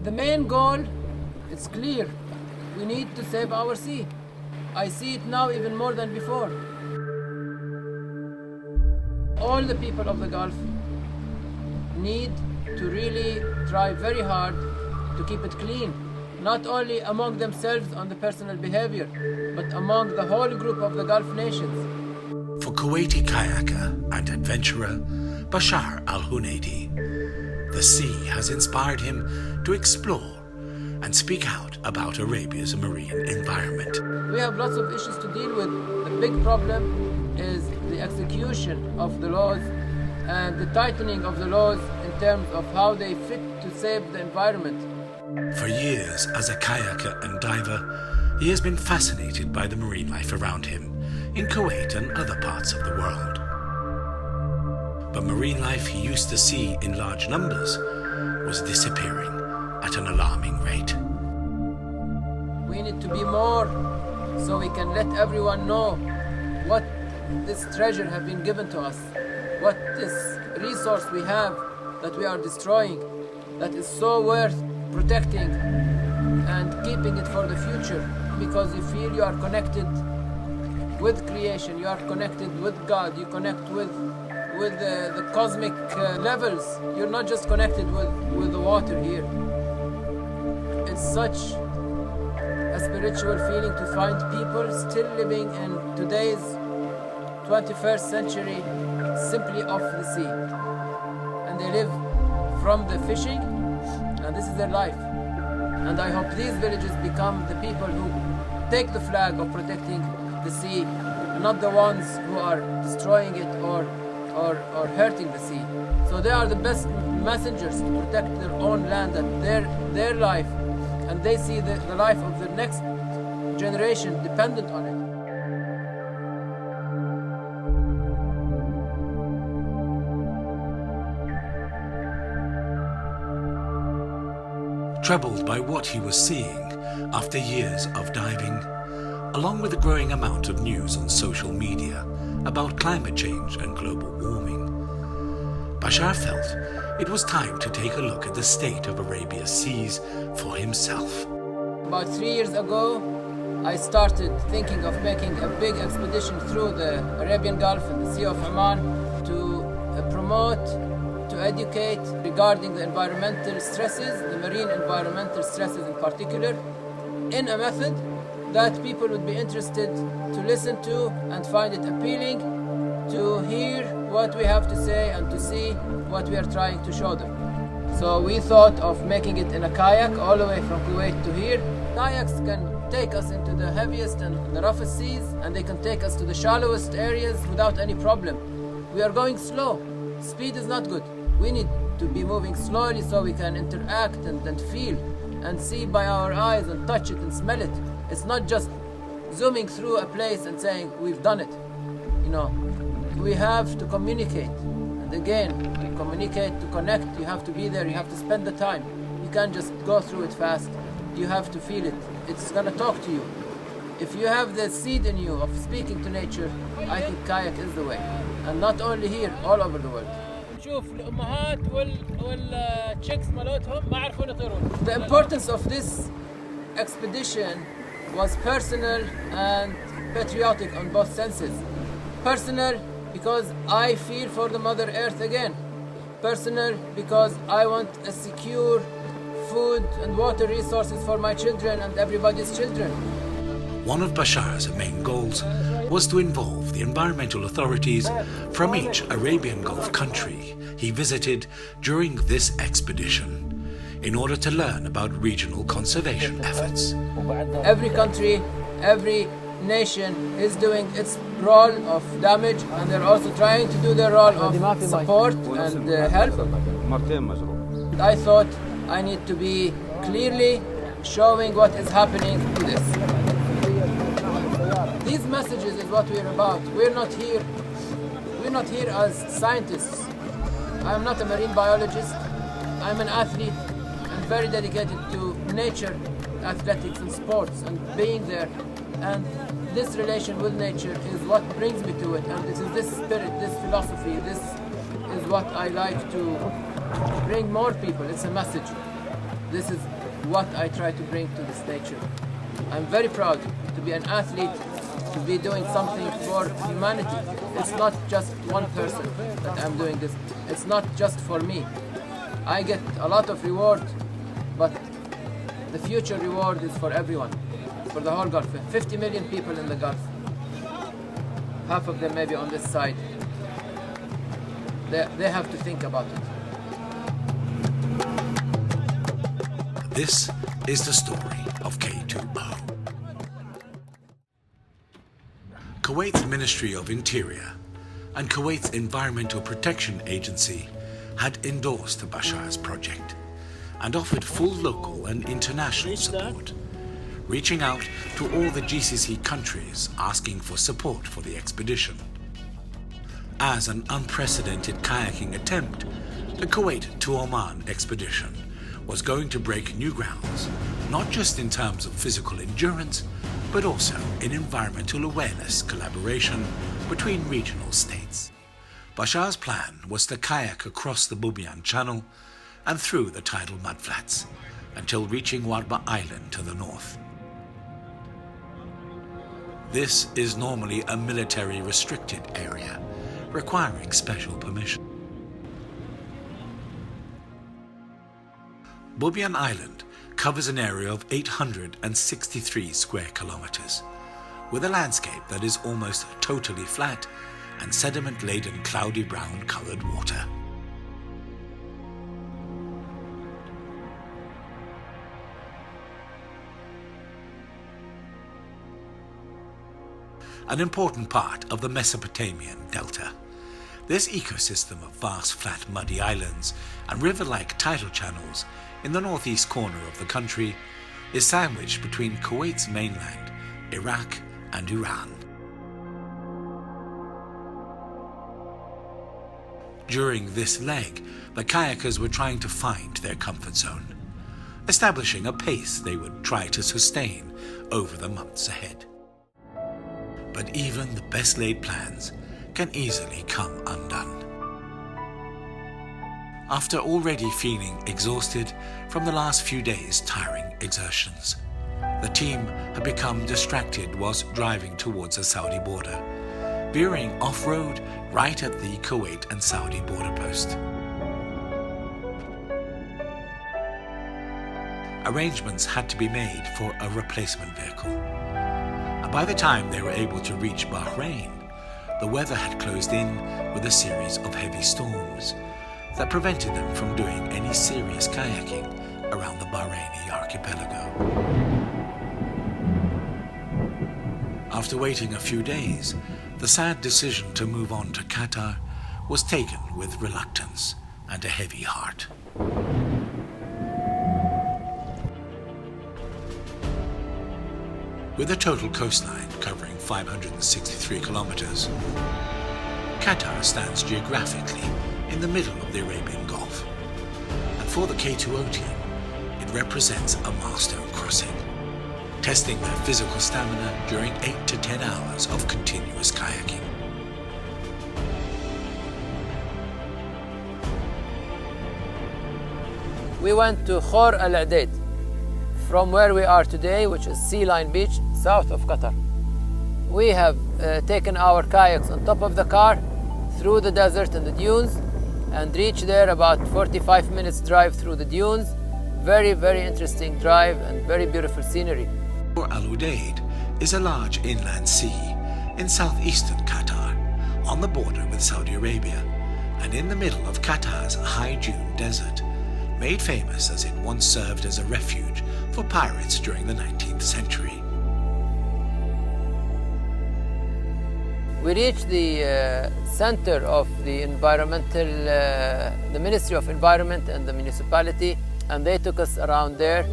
The main goal is clear. We need to save our sea. I see it now even more than before. All the people of the Gulf need to really try very hard to keep it clean, not only among themselves on the personal behavior, but among the whole group of the Gulf nations. For Kuwaiti kayaker and adventurer Bashar al-Hunaidi, the sea has inspired him to explore and speak out about Arabia's marine environment. We have lots of issues to deal with. The big problem is the execution of the laws and the tightening of the laws in terms of how they fit to save the environment. For years, as a kayaker and diver, he has been fascinated by the marine life around him in Kuwait and other parts of the world. But marine life he used to see in large numbers was disappearing at an alarming rate. We need to be more so we can let everyone know what this treasure has been given to us, what this resource we have that we are destroying, that is so worth protecting and keeping it for the future, because you feel you are connected with creation, you are connected with God, you connect with the cosmic levels. You're not just connected with the water here. It's such a spiritual feeling to find people still living in today's 21st century simply off the sea. And they live from the fishing, and this is their life. And I hope these villages become the people who take the flag of protecting the sea, and not the ones who are destroying it or hurting the sea. So they are the best messengers to protect their own land and their life, and they see the life of the next generation dependent on it. Troubled by what he was seeing after years of diving, along with the growing amount of news on social media about climate change and global warming, Bashar felt it was time to take a look at the state of Arabia's seas for himself. About 3 years ago, I started thinking of making a big expedition through the Arabian Gulf and the Sea of Oman to promote, to educate regarding the environmental stresses, the marine environmental stresses in particular, in a method that people would be interested to listen to and find it appealing, to hear what we have to say and to see what we are trying to show them. So we thought of making it in a kayak all the way from Kuwait to here. Kayaks can take us into the heaviest and the roughest seas, and they can take us to the shallowest areas without any problem. We are going slow. Speed is not good. We need to be moving slowly so we can interact and feel and see by our eyes and touch it and smell it. It's not just zooming through a place and saying we've done it. You know, we have to communicate. And again, to communicate, to connect, you have to be there, you have to spend the time. You can't just go through it fast. You have to feel it. It's gonna talk to you. If you have the seed in you of speaking to nature, I think kayak is the way. And not only here, all over the world. The importance of this expedition was personal and patriotic on both senses. Personal because I feel for the Mother Earth again. Personal because I want a secure food and water resources for my children and everybody's children. One of Bashar's main goals was to involve the environmental authorities from each Arabian Gulf country he visited during this expedition in order to learn about regional conservation efforts. Every country, every nation is doing its role of damage, and they're also trying to do their role of support and help. I thought I need to be clearly showing what is happening to this. These messages is what we're about. We're not here as scientists. I'm not a marine biologist. I'm an athlete and very dedicated to nature, athletics and sports and being there. And this relation with nature is what brings me to it. And this is this spirit, this philosophy, this is what I like to bring more people. It's a message. This is what I try to bring to this nature. I'm very proud to be an athlete, to be doing something for humanity. It's not just one person that I'm doing this. It's not just for me. I get a lot of reward, but the future reward is for everyone, for the whole Gulf. 50 million people in the Gulf. Half of them maybe on this side. They have to think about it. This is the story of K2O. Kuwait's Ministry of Interior and Kuwait's Environmental Protection Agency had endorsed Bashar's project and offered full local and international support, reaching out to all the GCC countries asking for support for the expedition. As an unprecedented kayaking attempt, the Kuwait to Oman expedition was going to break new grounds, not just in terms of physical endurance, but also in environmental awareness collaboration between regional states. Bashar's plan was to kayak across the Bubiyan Channel and through the tidal mudflats until reaching Warba Island to the north. This is normally a military restricted area, requiring special permission. Bubiyan Island covers an area of 863 square kilometers, with a landscape that is almost totally flat and sediment-laden cloudy brown colored water. An important part of the Mesopotamian Delta. This ecosystem of vast flat muddy islands and river-like tidal channels in the northeast corner of the country is sandwiched between Kuwait's mainland, Iraq and Iran. During this leg, the kayakers were trying to find their comfort zone, establishing a pace they would try to sustain over the months ahead. But even the best laid plans can easily come undone. After already feeling exhausted from the last few days' tiring exertions, the team had become distracted whilst driving towards the Saudi border, veering off-road right at the Kuwait and Saudi border post. Arrangements had to be made for a replacement vehicle. And by the time they were able to reach Bahrain, the weather had closed in with a series of heavy storms that prevented them from doing any serious kayaking around the Bahraini archipelago. After waiting a few days, the sad decision to move on to Qatar was taken with reluctance and a heavy heart. With a total coastline covering 563 kilometers, Qatar stands geographically in the middle of the Arabian Gulf, and for the K2O team, it represents a milestone crossing, testing their physical stamina during 8 to 10 hours of continuous kayaking. We went to Khor Al Adaid, from where we are today, which is Sea Line Beach, south of Qatar. We have taken our kayaks on top of the car, through the desert and the dunes, and reached there about 45 minutes drive through the dunes. Very, very interesting drive and very beautiful scenery. Khor Al Adaid is a large inland sea in southeastern Qatar, on the border with Saudi Arabia, and in the middle of Qatar's high dune desert, made famous as it once served as a refuge for pirates during the 19th century. We reached the center of the the Ministry of Environment and the municipality, and they took us around there.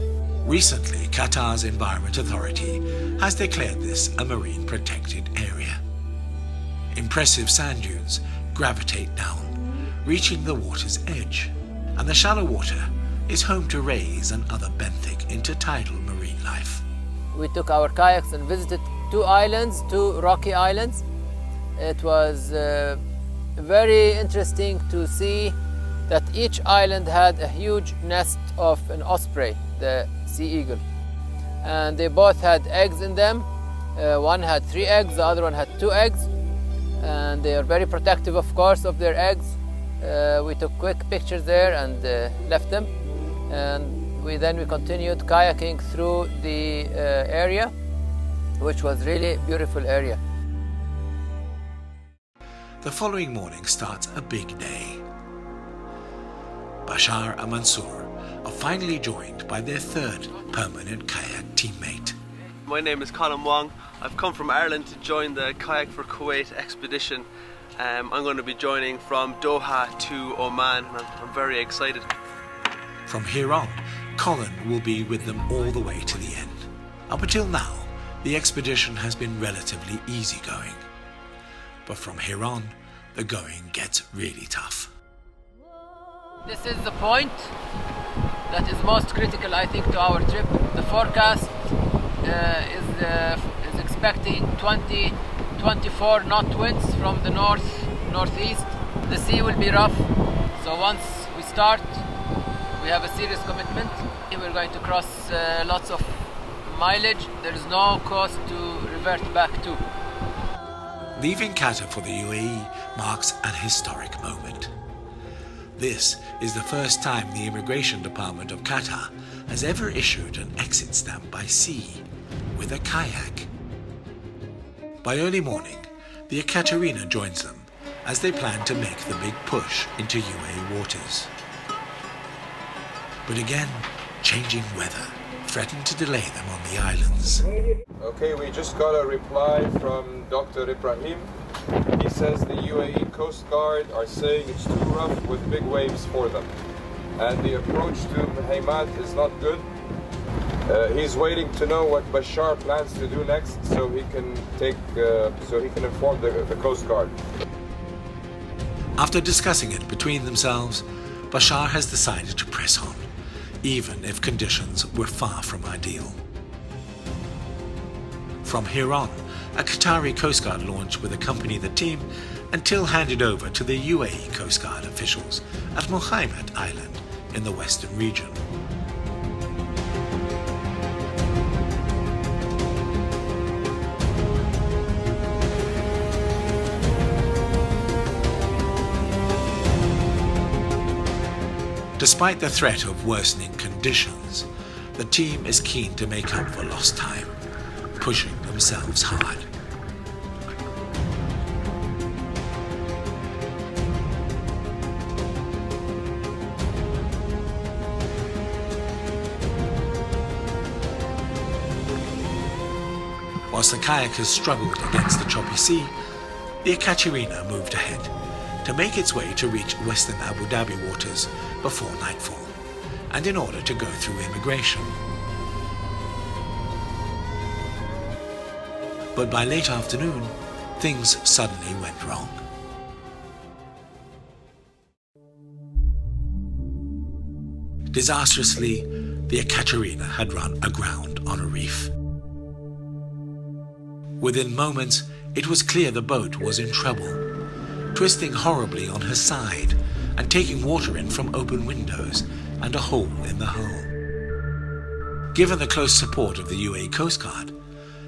Recently, Qatar's Environment Authority has declared this a marine protected area. Impressive sand dunes gravitate down, reaching the water's edge, and the shallow water is home to rays and other benthic intertidal marine life. We took our kayaks and visited two rocky islands. It was very interesting to see that each island had a huge nest of an osprey, the sea eagle. And they both had eggs in them. One had 3 eggs, the other one had 2 eggs. And they are very protective, of course, of their eggs. We took quick pictures there and left them. And we continued kayaking through the area, which was really beautiful area. The following morning starts a big day. Bashar and Mansour are finally joined by their 3rd permanent kayak teammate. My name is Colin Wong. I've come from Ireland to join the Kayak for Kuwait expedition. I'm going to be joining from Doha to Oman, and I'm very excited. From here on, Colin will be with them all the way to the end. Up until now, the expedition has been relatively easygoing. But from here on, the going gets really tough. This is the point that is most critical, I think, to our trip. The forecast is expecting 20-24 knot winds from the northeast. The sea will be rough, so once we start, we have a serious commitment. We're going to cross lots of mileage. There is no coast to revert back to. Leaving Qatar for the UAE marks an historic moment. This is the first time the Immigration Department of Qatar has ever issued an exit stamp by sea with a kayak. By early morning, the Ekaterina joins them as they plan to make the big push into UAE waters. But again, changing weather threatened to delay them on the islands. Okay, we just got a reply from Dr. Ibrahim. He says the UAE Coast Guard are saying it's too rough with big waves for them. And the approach to Hamad is not good. He's waiting to know what Bashar plans to do next so he can inform the Coast Guard. After discussing it between themselves, Bashar has decided to press on, even if conditions were far from ideal. From here on, a Qatari Coast Guard launch would accompany the team until handed over to the UAE Coast Guard officials at Mohammed Island in the western region. Despite the threat of worsening conditions, the team is keen to make up for lost time, pushing themselves hard. Whilst the kayakers struggled against the choppy sea, the Ekaterina moved ahead to make its way to reach western Abu Dhabi waters before nightfall, and in order to go through immigration. But by late afternoon, things suddenly went wrong. Disastrously, the Ekaterina had run aground on a reef. Within moments, it was clear the boat was in trouble, twisting horribly on her side and taking water in from open windows and a hole in the hull. Given the close support of the UAE Coast Guard,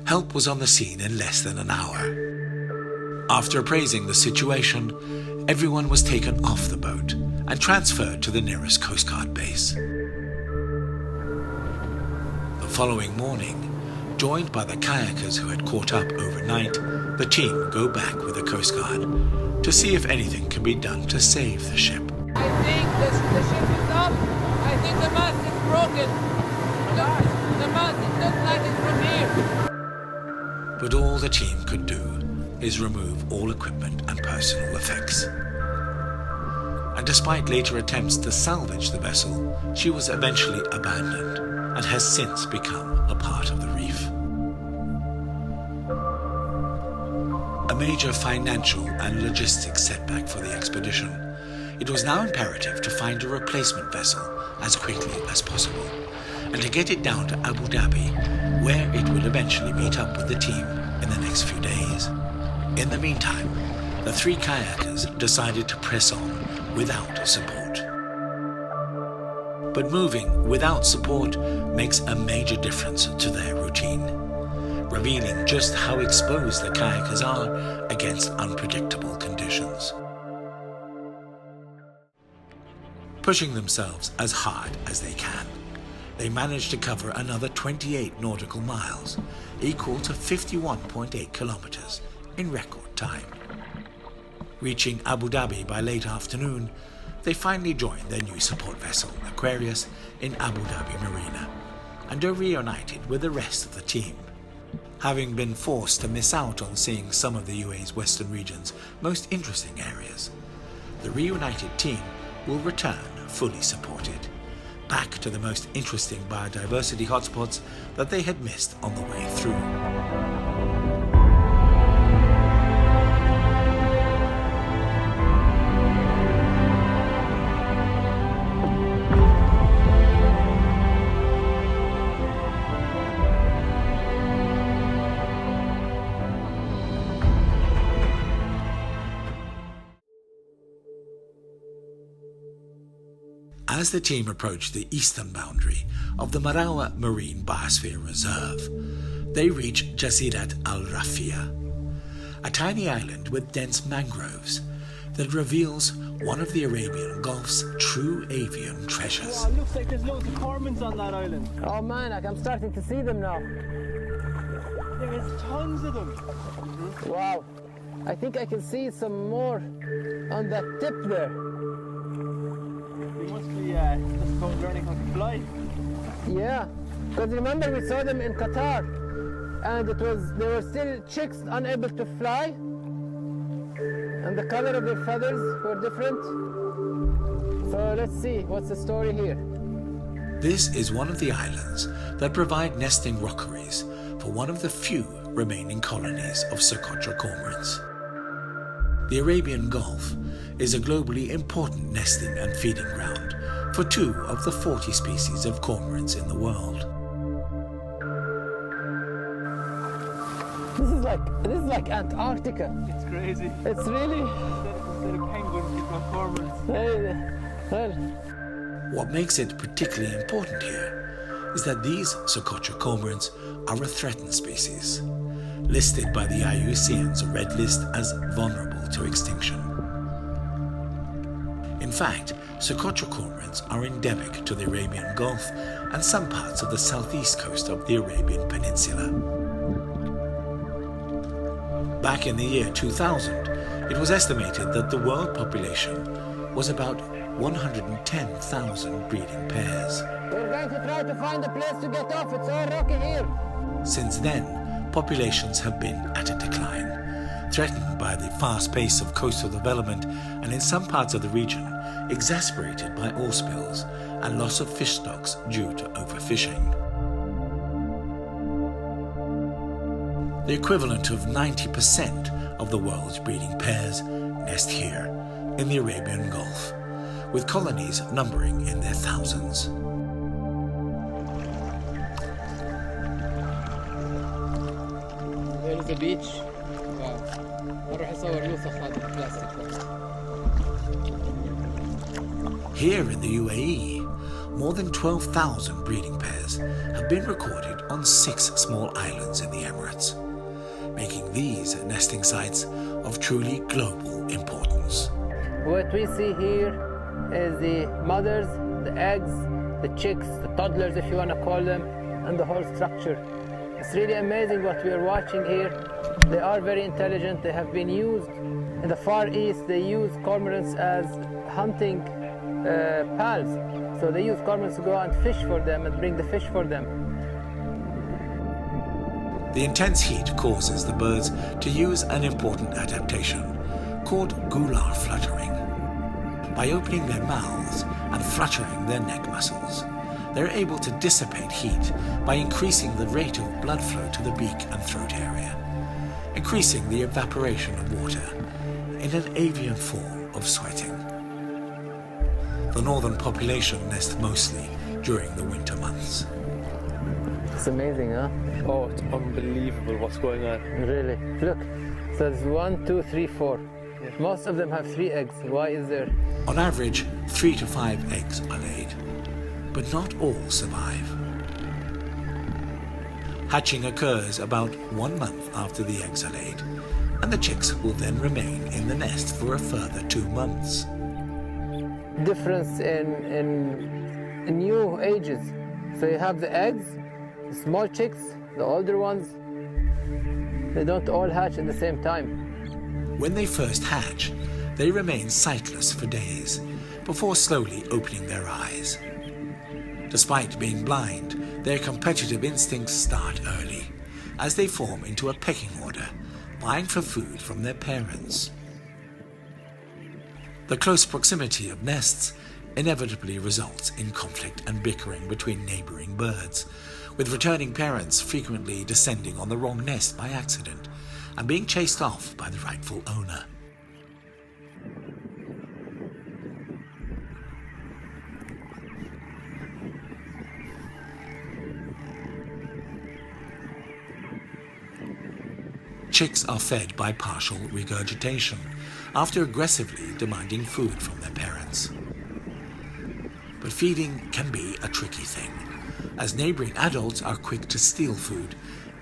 help was on the scene in less than an hour. After appraising the situation, everyone was taken off the boat and transferred to the nearest Coast Guard base. The following morning, joined by the kayakers who had caught up overnight, the team go back with the Coast Guard to see if anything can be done to save the ship. I think the ship is up. I think the mast is broken. Guys, the mast, it looks like it's from here. But all the team could do is remove all equipment and personal effects. And despite later attempts to salvage the vessel, she was eventually abandoned and has since become a part of the reef. A major financial and logistics setback for the expedition, it was now imperative to find a replacement vessel as quickly as possible and to get it down to Abu Dhabi, where it would eventually meet up with the team in the next few days. In the meantime, the 3 kayakers decided to press on without support. But moving without support makes a major difference to their routine, revealing just how exposed the kayakers are against unpredictable conditions. Pushing themselves as hard as they can, they manage to cover another 28 nautical miles, equal to 51.8 kilometers in record time. Reaching Abu Dhabi by late afternoon, they finally join their new support vessel, Aquarius, in Abu Dhabi Marina, and are reunited with the rest of the team. Having been forced to miss out on seeing some of the UAE's western region's most interesting areas, the reunited team will return fully supported, back to the most interesting biodiversity hotspots that they had missed on the way through. As the team approached the eastern boundary of the Marawa Marine Biosphere Reserve, they reach Jasirat al-Rafia, a tiny island with dense mangroves that reveals one of the Arabian Gulf's true avian treasures. Wow, it looks like there's loads of cormorants on that island. Oh man, I'm starting to see them now. There's tons of them. Wow, I think I can see some more on that tip there. They must be just about learning how to fly. Yeah, because remember we saw them in Qatar, and they were still chicks unable to fly, and the color of their feathers were different. So let's see, what's the story here? This is one of the islands that provide nesting rockeries for one of the few remaining colonies of Socotra cormorants. The Arabian Gulf is a globally important nesting and feeding ground for 2 of the 40 species of cormorants in the world. This is like Antarctica. It's crazy. It's really... Instead of penguins, you've got cormorants. Well, What makes it particularly important here is that these Socotra cormorants are a threatened species, listed by the IUCN's Red List as vulnerable to extinction. In fact, Socotra cormorants are endemic to the Arabian Gulf and some parts of the southeast coast of the Arabian Peninsula. Back in the year 2000, it was estimated that the world population was about 110,000 breeding pairs. we're going to try to find a place to get off. It's all rocky here. Since then, populations have been at a decline, threatened by the fast pace of coastal development and in some parts of the region, exacerbated by oil spills and loss of fish stocks due to overfishing. The equivalent of 90% of the world's breeding pairs nest here in the Arabian Gulf, with colonies numbering in their thousands. There is a beach. Wow. أروح أصور نسخ هذا البلاستيك. Here in the UAE, more than 12,000 breeding pairs have been recorded on 6 small islands in the Emirates, making these nesting sites of truly global importance. What we see here is the mothers, the eggs, the chicks, the toddlers if you want to call them, and the whole structure. It's really amazing what we are watching here. They are very intelligent. They have been used in the Far East. They use cormorants as hunting pals. So they use cormorants to go and fish for them and bring the fish for them. The intense heat causes the birds to use an important adaptation called gular fluttering. By opening their mouths and fluttering their neck muscles, they're able to dissipate heat by increasing the rate of blood flow to the beak and throat area, increasing the evaporation of water in an avian form of sweating. The northern population nest mostly during the winter months. It's amazing, huh? Oh, it's unbelievable what's going on. Really. Look. So it's 1, 2, 3, 4. Most of them have 3 eggs. Why is there? On average, 3 to 5 eggs are laid. but not all survive. Hatching occurs about 1 month after the eggs are laid, and the chicks will then remain in the nest for a further 2 months. Difference in new ages. So you have the eggs, the small chicks, the older ones. They don't all hatch at the same time. When they first hatch, they remain sightless for days before slowly opening their eyes. Despite being blind, their competitive instincts start early as they form into a pecking order, vying for food from their parents. The close proximity of nests inevitably results in conflict and bickering between neighboring birds, with returning parents frequently descending on the wrong nest by accident and being chased off by the rightful owner. Chicks are fed by partial regurgitation after aggressively demanding food from their parents. But feeding can be a tricky thing, as neighboring adults are quick to steal food,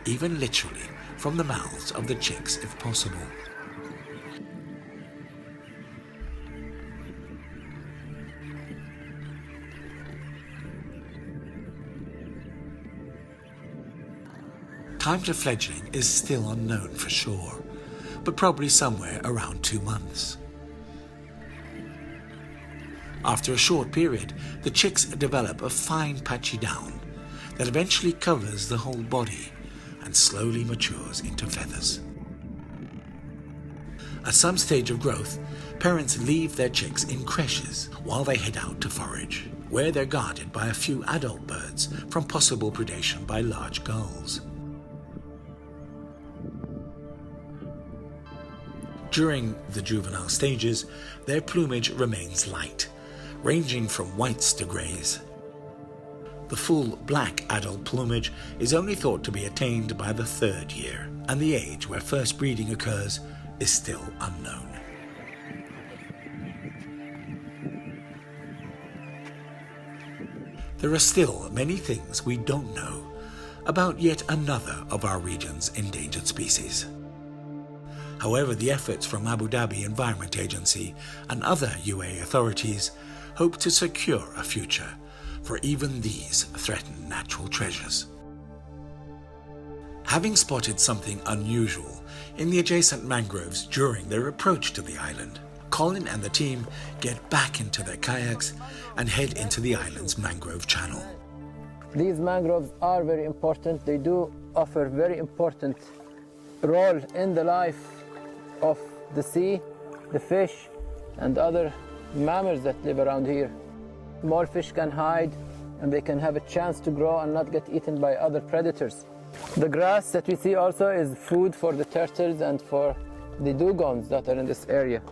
even literally from the mouths of the chicks if possible. Time to fledgling is still unknown for sure, but probably somewhere around 2 months. After a short period, the chicks develop a fine patchy down that eventually covers the whole body and slowly matures into feathers. At some stage of growth, parents leave their chicks in creches while they head out to forage, where they're guarded by a few adult birds from possible predation by large gulls. During the juvenile stages, their plumage remains light, ranging from whites to greys. The full black adult plumage is only thought to be attained by the 3rd year, and the age where first breeding occurs is still unknown. There are still many things we don't know about yet another of our region's endangered species. However, the efforts from Abu Dhabi Environment Agency and other UAE authorities hope to secure a future for even these threatened natural treasures. Having spotted something unusual in the adjacent mangroves during their approach to the island, Colin and the team get back into their kayaks and head into the island's mangrove channel. These mangroves are very important. They do offer very important role in the life of the sea, the fish, and other mammals that live around here. Small fish can hide and they can have a chance to grow and not get eaten by other predators. The grass that we see also is food for the turtles and for the dugongs that are in this area.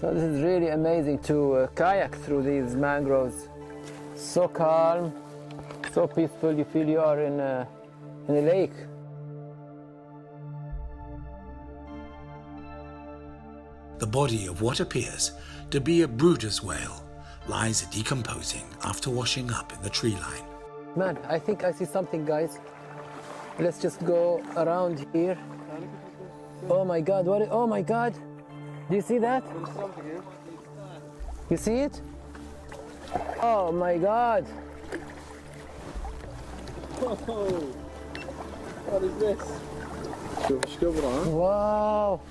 So this is really amazing to kayak through these mangroves. So calm, so peaceful, you feel you are in a lake. The body of what appears to be a Bruder's whale lies decomposing after washing up in the tree line. Man, I think I see something, guys. Let's just go around here. Oh my God, oh my God. Do you see that? You see it? Oh my God. What is this? Wow.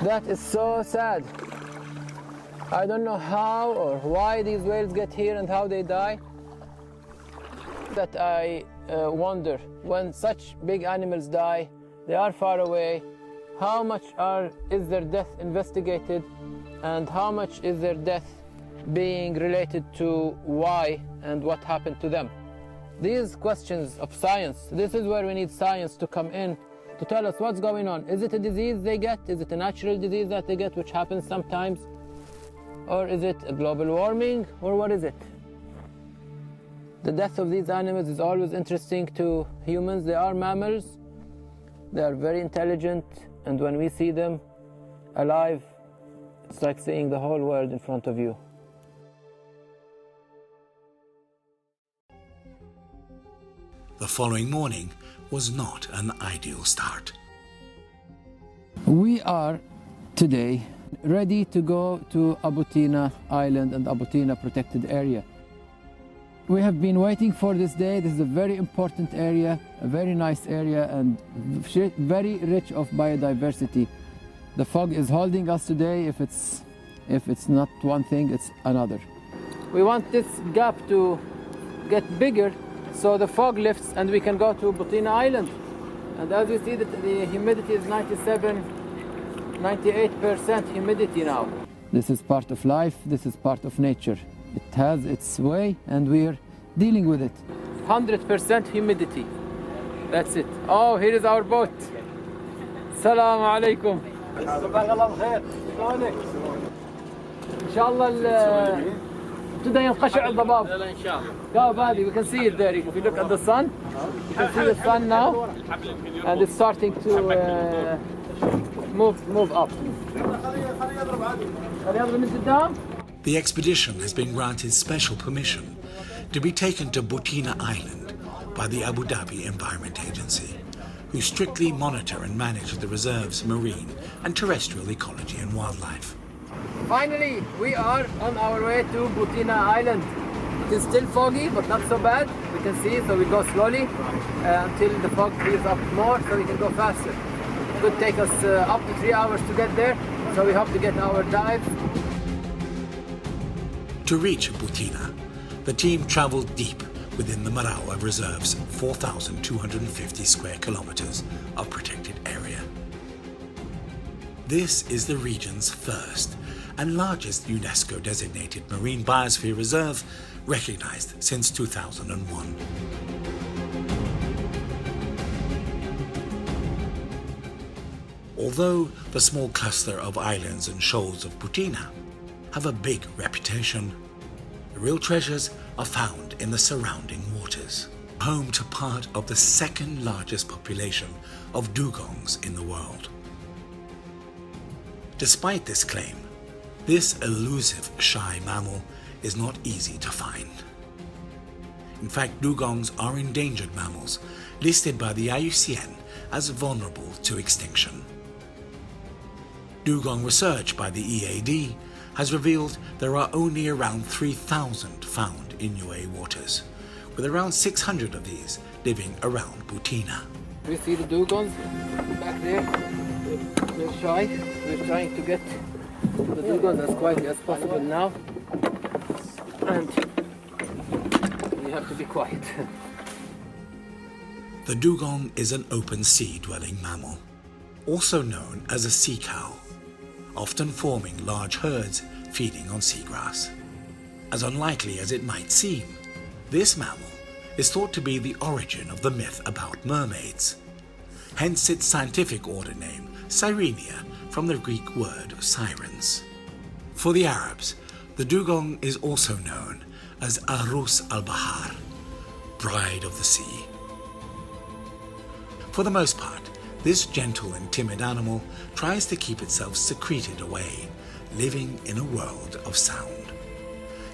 That is so sad. I don't know how or why these whales get here and how they die. That I wonder, when such big animals die, they are far away, how much is their death investigated and how much is their death being related to why and what happened to them? These questions of science, this is where we need science to come in to tell us what's going on. Is it a disease they get? Is it a natural disease that they get, which happens sometimes? Or is it a global warming? Or what is it? The death of these animals is always interesting to humans. They are mammals. They are very intelligent. And when we see them alive, it's like seeing the whole world in front of you. The following morning was not an ideal start. We are today ready to go to Abutina Island and Abutina protected area. We have been waiting for this day. This is a very important area, a very nice area, and very rich of biodiversity. The fog is holding us today. If it's not one thing, it's another. We want this gap to get bigger so the fog lifts and we can go to Abutina Island. And as you see, the humidity is 98% humidity now. This is part of life, this is part of nature. It has its way and we're dealing with it. 100% humidity. That's it. Oh, here is our boat. Assalamu alaikum. إن شاء الله ابتدى ينقشع الضباب. لا إن شاء الله. We can see it there. If you look at the sun, you can see the sun now, and it's starting to move up. The expedition has been granted special permission to be taken to Abutina Island by the Abu Dhabi Environment Agency, who strictly monitor and manage the reserve's marine and terrestrial ecology and wildlife. Finally, we are on our way to Abutina Island. It is still foggy, but not so bad. We can see, so we go slowly until the fog clears up more, so we can go faster. It could take us up to 3 hours to get there, so we hope to get our dive. To reach Abutina, the team traveled deep within the Marawa Reserve's 4,250 square kilometers of protected area. This is the region's first and largest UNESCO-designated marine biosphere reserve, recognized since 2001. Although the small cluster of islands and shoals of Abutina have a big reputation, the real treasures are found in the surrounding waters, home to part of the second largest population of dugongs in the world. Despite this claim, this elusive shy mammal is not easy to find. In fact, dugongs are endangered mammals, listed by the IUCN as vulnerable to extinction. Dugong research by the EAD has revealed there are only around 3,000 found in UAE waters, with around 600 of these living around Abutina. We see the dugongs back there. They're shy. We're trying to get the dugongs as quietly as possible now, and we have to be quiet. The dugong is an open sea dwelling mammal, also known as a sea cow, often forming large herds feeding on seagrass. As unlikely as it might seem, this mammal is thought to be the origin of the myth about mermaids, hence its scientific order name, Sirenia, from the Greek word sirens. For the Arabs, the dugong is also known as Arus al-Bahar, bride of the sea. For the most part, this gentle and timid animal tries to keep itself secreted away, living in a world of sound.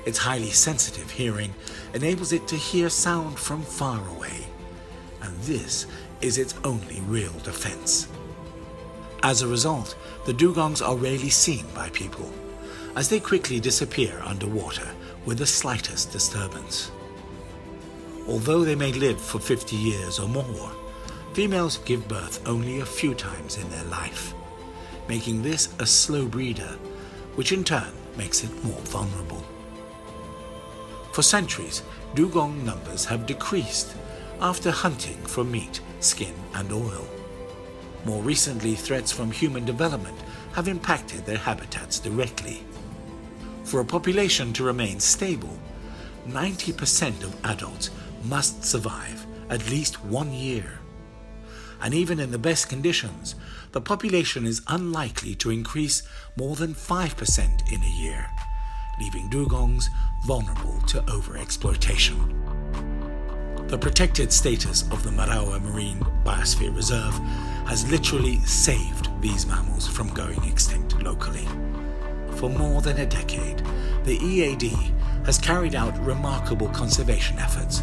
Its highly sensitive hearing enables it to hear sound from far away, and this is its only real defense. As a result, the dugongs are rarely seen by people, as they quickly disappear underwater with the slightest disturbance. Although they may live for 50 years or more, females give birth only a few times in their life, making this a slow breeder, which in turn makes it more vulnerable. For centuries, dugong numbers have decreased after hunting for meat, skin, and oil. More recently, threats from human development have impacted their habitats directly. For a population to remain stable, 90% of adults must survive at least 1 year. And even in the best conditions, the population is unlikely to increase more than 5% in a year, leaving dugongs vulnerable to overexploitation. The protected status of the Marawa Marine Biosphere Reserve has literally saved these mammals from going extinct locally. For more than a decade, the EAD has carried out remarkable conservation efforts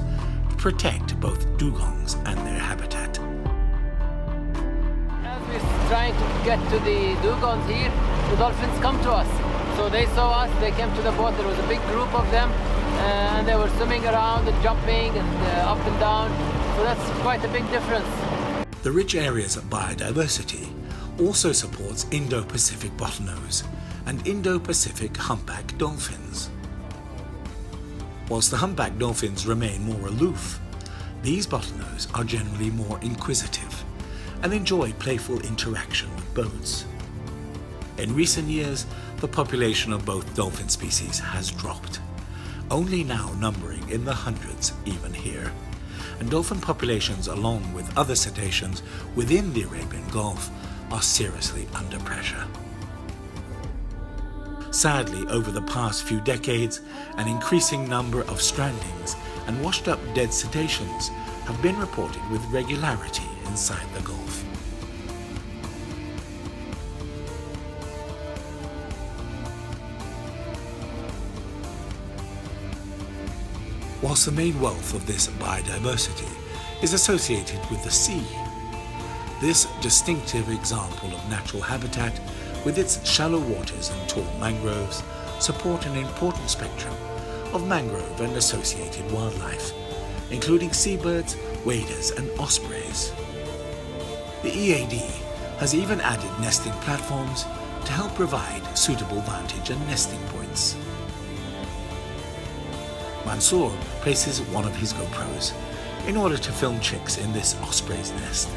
to protect both dugongs and their habitat. As we're trying to get to the dugongs here, the dolphins come to us. So they saw us, they came to the boat, there was a big group of them, and they were swimming around and jumping and up and down. So that's quite a big difference. The rich area's biodiversity also supports Indo-Pacific bottlenose and Indo-Pacific humpback dolphins. Whilst the humpback dolphins remain more aloof, these bottlenose are generally more inquisitive and enjoy playful interaction with boats. In recent years, the population of both dolphin species has dropped, only now numbering in the hundreds even here, and dolphin populations along with other cetaceans within the Arabian Gulf are seriously under pressure. Sadly, over the past few decades, an increasing number of strandings and washed up dead cetaceans have been reported with regularity inside the Gulf. Whilst the main wealth of this biodiversity is associated with the sea, this distinctive example of natural habitat with its shallow waters and tall mangroves support an important spectrum of mangrove and associated wildlife, including seabirds, waders and ospreys. The EAD has even added nesting platforms to help provide suitable vantage and nesting points. Mansour places one of his GoPros in order to film chicks in this osprey's nest.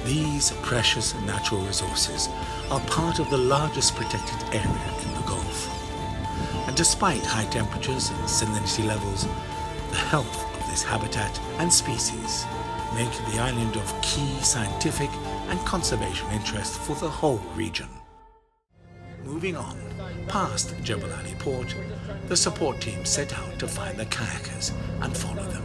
These precious natural resources are part of the largest protected area in the Gulf. And despite high temperatures and salinity levels, the health of this habitat and species make the island of key scientific and conservation interest for the whole region. Moving on, past Jebel Ali port, the support team set out to find the kayakers and follow them.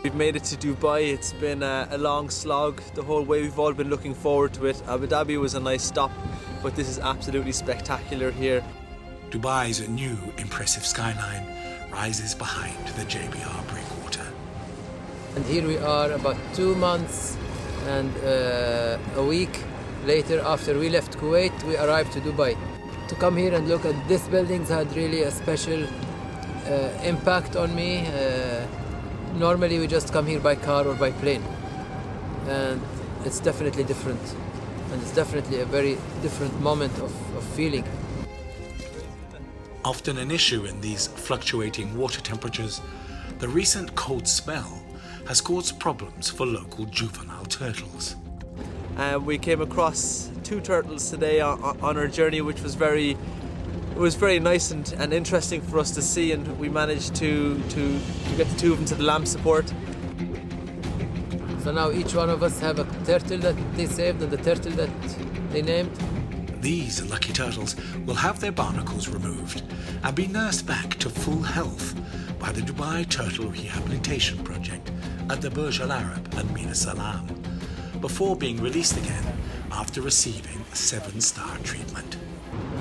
We've made it to Dubai. It's been a long slog the whole way. We've all been looking forward to it. Abu Dhabi was a nice stop, but this is absolutely spectacular here. Dubai's new impressive skyline rises behind the JBR breakwater. And here we are about 2 months and a week later after we left Kuwait, we arrived to Dubai. To come here and look at these buildings had really a special impact on me. Normally we just come here by car or by plane, and it's definitely different, and it's definitely a very different moment of feeling. Often an issue in these fluctuating water temperatures, the recent cold spell has caused problems for local juvenile turtles. We came across 2 turtles today on our journey, which was very nice and interesting for us to see, and we managed to get the 2 of them to the lamp support. So now each one of us have a turtle that they saved and the turtle that they named. These lucky turtles will have their barnacles removed and be nursed back to full health by the Dubai Turtle Rehabilitation Project at the Burj Al Arab and Mina Salam, before being released again after receiving 7-star treatment.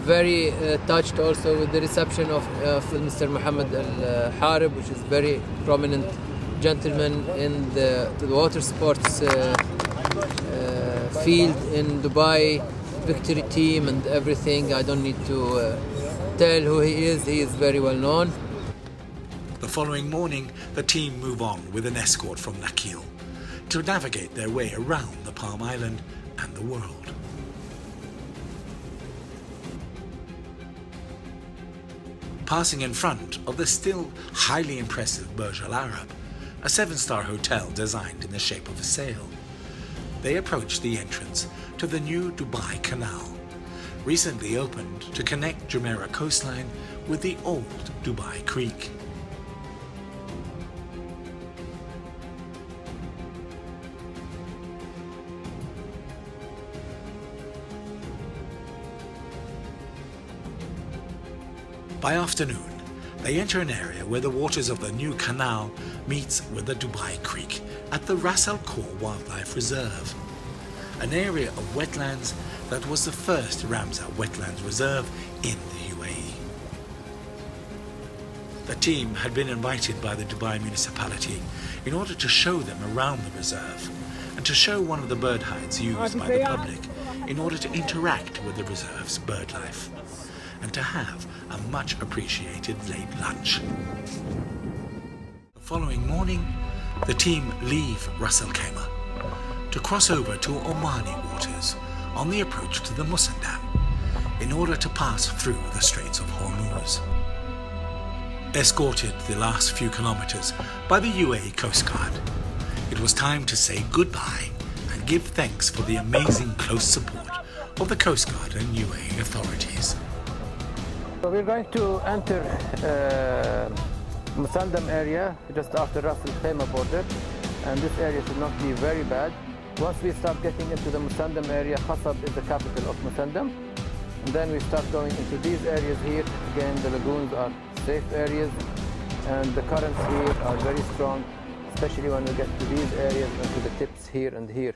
Very touched also with the reception of Mr. Mohammed Al Harib, which is very prominent gentleman in the water sports field in Dubai, victory team and everything. I don't need to tell who he is very well known. The following morning, the team move on with an escort from Nakheel to navigate their way around the Palm Island and the world. Passing in front of the still highly impressive Burj Al Arab, a 7-star hotel designed in the shape of a sail, they approach the entrance to the new Dubai Canal, recently opened to connect Jumeirah coastline with the old Dubai Creek. By afternoon, they enter an area where the waters of the new canal meets with the Dubai Creek at the Ras Al Khor Wildlife Reserve, an area of wetlands that was the first Ramsar Wetlands Reserve in the UAE. The team had been invited by the Dubai municipality in order to show them around the reserve and to show one of the bird hides used by the public in order to interact with the reserve's bird life and to have a much appreciated late lunch. The following morning, the team leave Ras Al Khaimah to cross over to Omani waters on the approach to the Musandam in order to pass through the Straits of Hormuz. Escorted the last few kilometers by the UAE Coast Guard, it was time to say goodbye and give thanks for the amazing close support of the Coast Guard and UAE authorities. So we're going to enter Musandam area just after Ras Al Khaimah border, and this area should not be very bad. Once we start getting into the Musandam area, Khasab is the capital of Musandam, and then we start going into these areas here. Again, the lagoons are safe areas, and the currents here are very strong, especially when we get to these areas and to the tips here and here.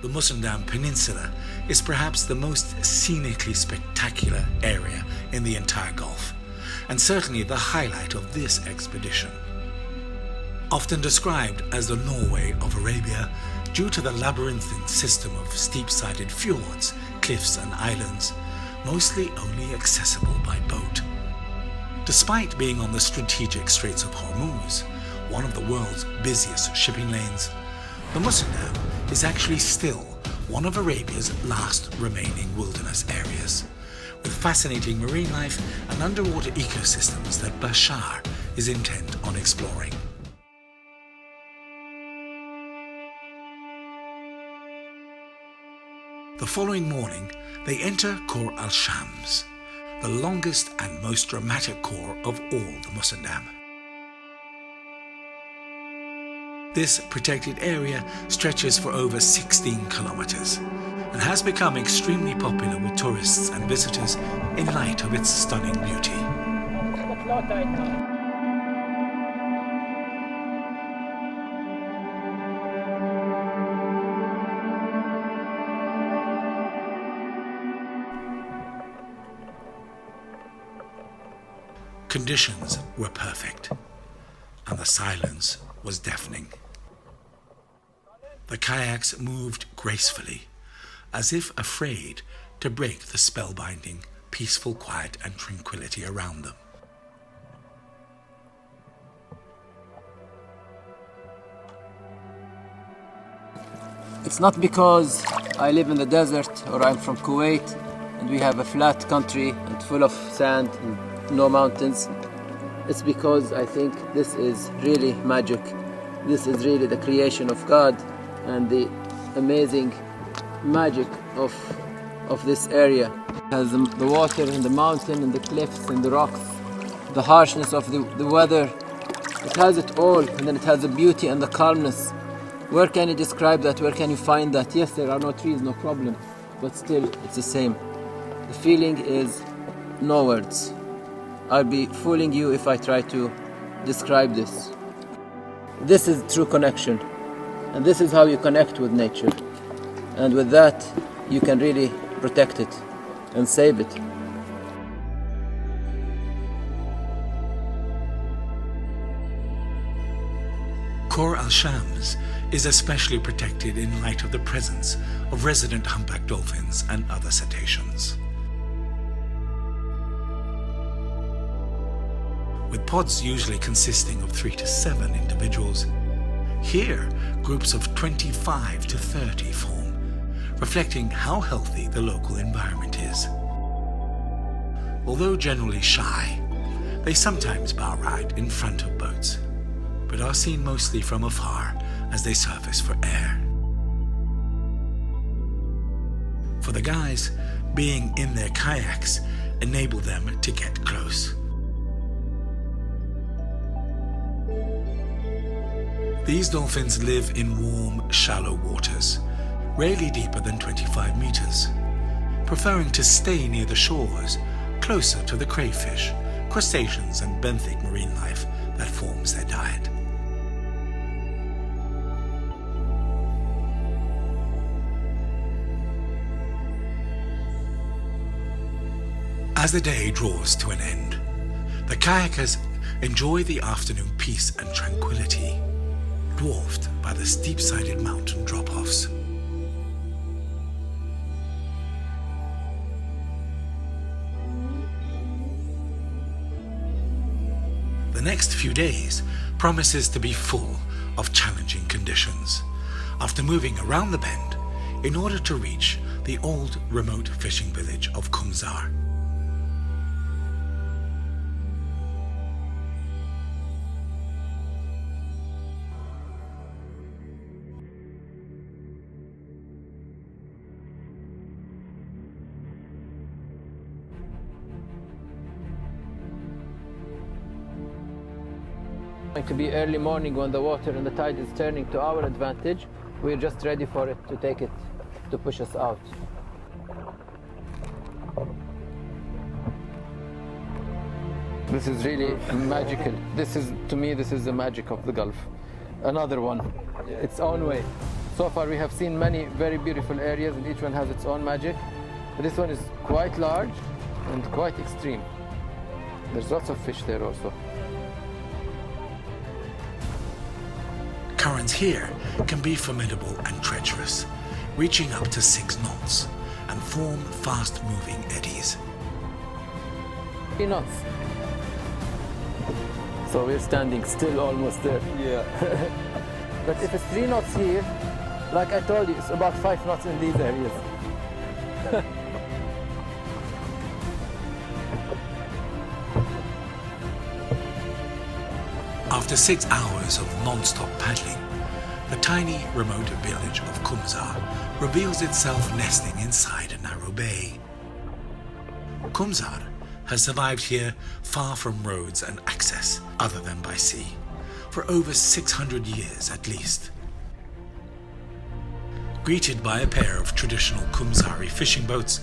The Musandam Peninsula is perhaps the most scenically spectacular area in the entire Gulf, and certainly the highlight of this expedition. Often described as the Norway of Arabia due to the labyrinthine system of steep-sided fjords, cliffs and islands, mostly only accessible by boat. Despite being on the strategic Straits of Hormuz, one of the world's busiest shipping lanes, the Musandam is actually still one of Arabia's last remaining wilderness areas, with fascinating marine life and underwater ecosystems that Bashar is intent on exploring. The following morning, they enter Khor al-Shams, the longest and most dramatic khor of all the Musandam. This protected area stretches for over 16 kilometers and has become extremely popular with tourists and visitors in light of its stunning beauty. Conditions were perfect, and the silence was deafening. The kayaks moved gracefully, as if afraid to break the spellbinding, peaceful quiet and tranquility around them. It's not because I live in the desert or I'm from Kuwait and we have a flat country and full of sand and no mountains. It's because I think this is really magic. This is really the creation of God and the amazing magic of this area. It has the water and the mountain and the cliffs and the rocks, the harshness of the weather. It has it all, and then it has the beauty and the calmness. Where can you describe that? Where can you find that? Yes, there are no trees, no problem, but still it's the same. The feeling is no words. I'll be fooling you if I try to describe this. This is true connection, and this is how you connect with nature, and with that you can really protect it and save it. Khor al-Shams is especially protected in light of the presence of resident humpback dolphins and other cetaceans. With pods usually consisting of 3 to 7 individuals, here groups of 25 to 30 form, reflecting how healthy the local environment is. Although generally shy, they sometimes bow ride in front of boats, but are seen mostly from afar as they surface for air. For the guys, being in their kayaks enable them to get close. These dolphins live in warm, shallow waters, rarely deeper than 25 meters, preferring to stay near the shores, closer to the crayfish, crustaceans and benthic marine life that forms their diet. As the day draws to an end, The kayakers enjoy the afternoon peace and tranquility, dwarfed by the steep-sided mountain drop-offs. The next few days promises to be full of challenging conditions after moving around the bend in order to reach the old remote fishing village of Kumzar. Going to be early morning when the water and the tide is turning to our advantage. We're just ready for it to take it, to push us out. This is really magical. To me, this is the magic of the Gulf. Another one, its own way. So far we have seen many very beautiful areas and each one has its own magic. But this one is quite large and quite extreme. There's lots of fish there also. Currents here can be formidable and treacherous, reaching up to 6 knots and form fast-moving eddies. 3 knots. So we're standing still almost there. Yeah. But if it's 3 knots here, like I told you, it's about 5 knots in these areas. After 6 hours of non-stop paddling, the tiny remote village of Kumzar reveals itself nesting inside a narrow bay. Kumzar has survived here far from roads and access other than by sea, for over 600 years at least. Greeted by a pair of traditional Kumzari fishing boats,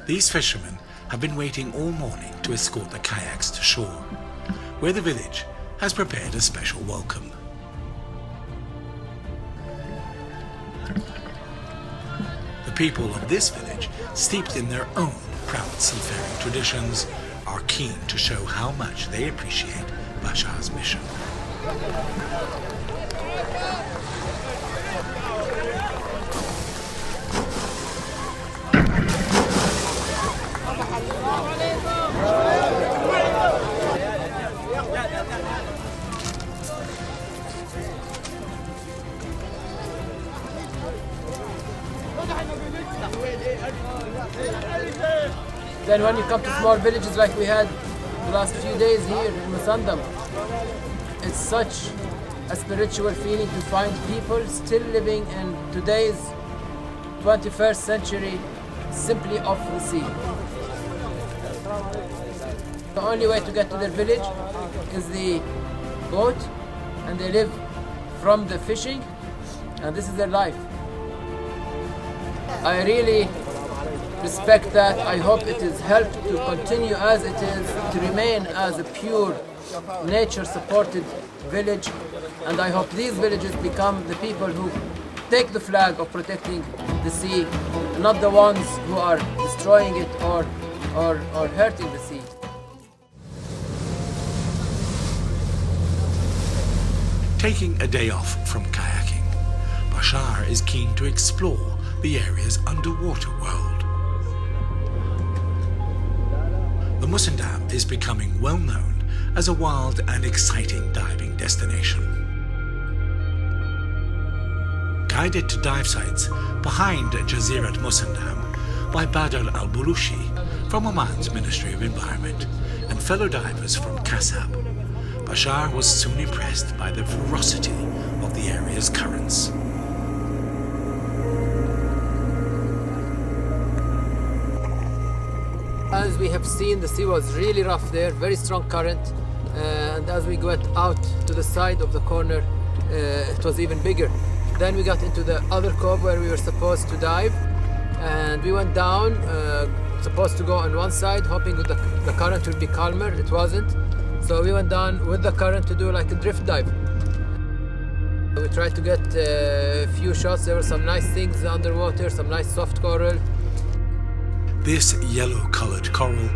these fishermen have been waiting all morning to escort the kayaks to shore, where the village has prepared a special welcome. The people of this village, steeped in their own proud seafaring traditions, are keen to show how much they appreciate Bashar's mission. Then when you come to small villages like we had the last few days here in Musandam, it's such a spiritual feeling to find people still living in today's 21st century simply off the sea. The only way to get to their village is the boat, and they live from the fishing, and this is their life. I really respect that. I hope it is helped to continue as it is, to remain as a pure nature-supported village, and I hope these villages become the people who take the flag of protecting the sea, not the ones who are destroying it or hurting the sea. Taking a day off from kayaking, Bashar is keen to explore the area's underwater world. The Musandam is becoming well known as a wild and exciting diving destination. Guided to dive sites behind Jazirat Musandam by Badr al-Bulushi from Oman's Ministry of Environment and fellow divers from Kasab, Bashar was soon impressed by the ferocity of the area's currents. As we have seen, the sea was really rough there, very strong current, and as we got out to the side of the corner, it was even bigger. Then we got into the other cove where we were supposed to dive, and we went down, supposed to go on one side, hoping that the current would be calmer. It wasn't, so we went down with the current to do like a drift dive. We tried to get a few shots. There were some nice things underwater, some nice soft coral. This yellow-coloured coral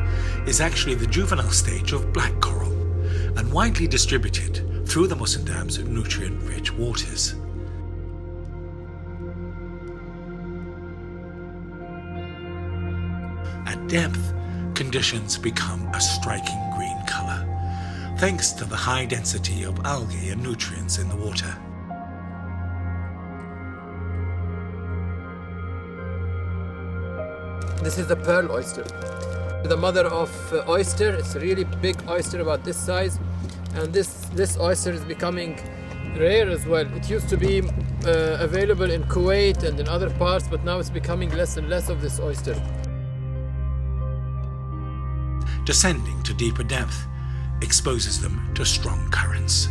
is actually the juvenile stage of black coral, and widely distributed through the Musandam's nutrient-rich waters. At depth, conditions become a striking green color, thanks to the high density of algae and nutrients in the water. This is the pearl oyster, the mother of oyster. It's a really big oyster, about this size, and this oyster is becoming rare as well. It used to be available in Kuwait and in other parts, but now it's becoming less and less of this oyster. Descending to deeper depth exposes them to strong currents.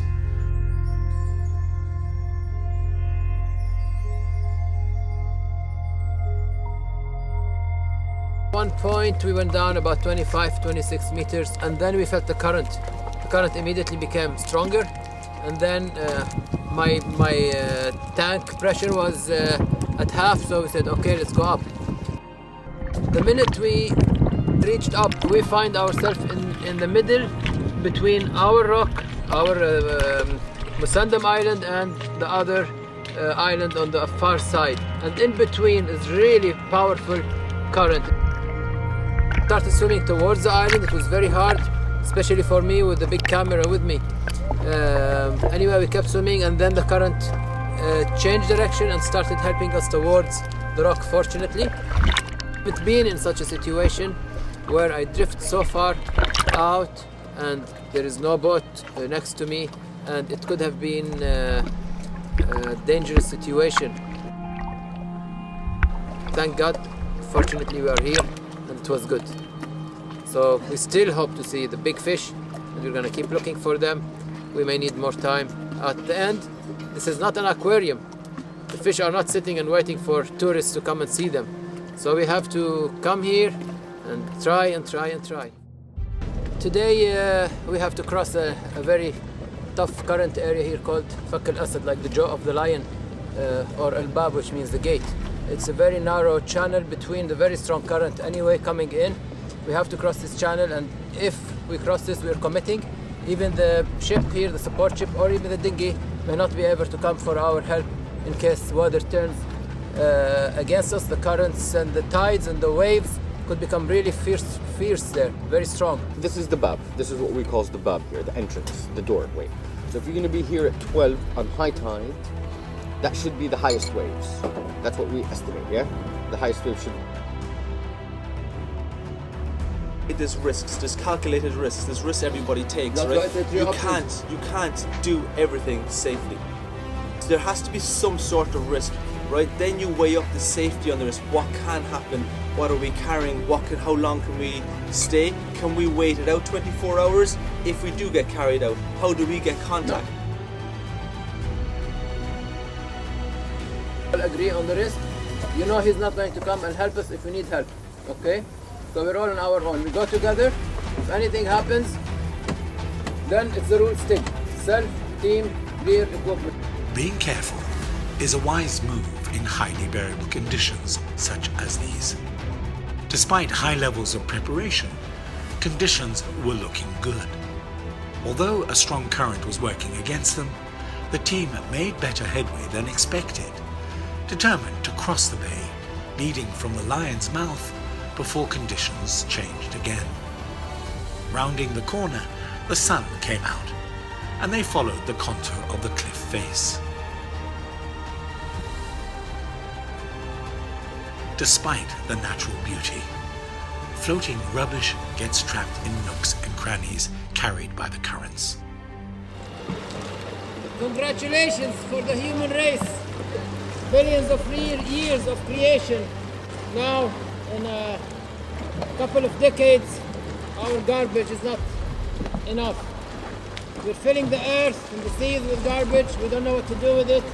At one point we went down about 25-26 meters, and then we felt the current. The current immediately became stronger, and then my tank pressure was at half, so we said, okay, let's go up. The minute we reached up, we find ourselves in the middle between our rock, our Musandam Island, and the other island on the far side, and in between is really powerful current. Started swimming towards the island. It was very hard, especially for me with the big camera with me. Anyway, we kept swimming, and then the current changed direction and started helping us towards the rock, fortunately. It's been in such a situation where I drift so far out and there is no boat next to me, and it could have been a dangerous situation. Thank God, fortunately we are here, and it was good. So we still hope to see the big fish, and we're gonna keep looking for them. We may need more time. At the end, this is not an aquarium. The fish are not sitting and waiting for tourists to come and see them. So we have to come here and try and try and try. Today we have to cross a very tough current area here called Fak al-Asad, like the jaw of the lion, or al-Bab, which means the gate. It's a very narrow channel between the very strong current anyway coming in. We have to cross this channel, and if we cross this, we're committing. Even the ship here, the support ship, or even the dinghy may not be able to come for our help in case weather turns against us. The currents and the tides and the waves could become really fierce there, very strong. This is the bab. This is what we call the bab here, the entrance, the doorway. So if you're going to be here at 12 on high tide, that should be the highest waves. That's what we estimate, yeah? The highest waves should. There's risks, there's calculated risks, there's risks everybody takes, That's right? right, You can't do everything safely. There has to be some sort of risk, right? Then you weigh up the safety on the risk. What can happen? What are we carrying? How long can we stay? Can we wait it out 24 hours? If we do get carried out, how do we get contact? We'll agree on the risk. You know he's not going to come and help us if we need help, okay? So we're all on our own. We go together. If anything happens, then it's the rule stick. Self, team, gear, equipment. Being careful is a wise move in highly variable conditions such as these. Despite high levels of preparation, conditions were looking good. Although a strong current was working against them, the team made better headway than expected, determined to cross the bay, leading from the lion's mouth before conditions changed again. Rounding the corner, the sun came out, and they followed the contour of the cliff face. Despite the natural beauty, floating rubbish gets trapped in nooks and crannies carried by the currents. Congratulations for the human race. Billions of years of creation. Now, in a couple of decades, our garbage is not enough. We're filling the earth and the seas with garbage. We don't know what to do with it.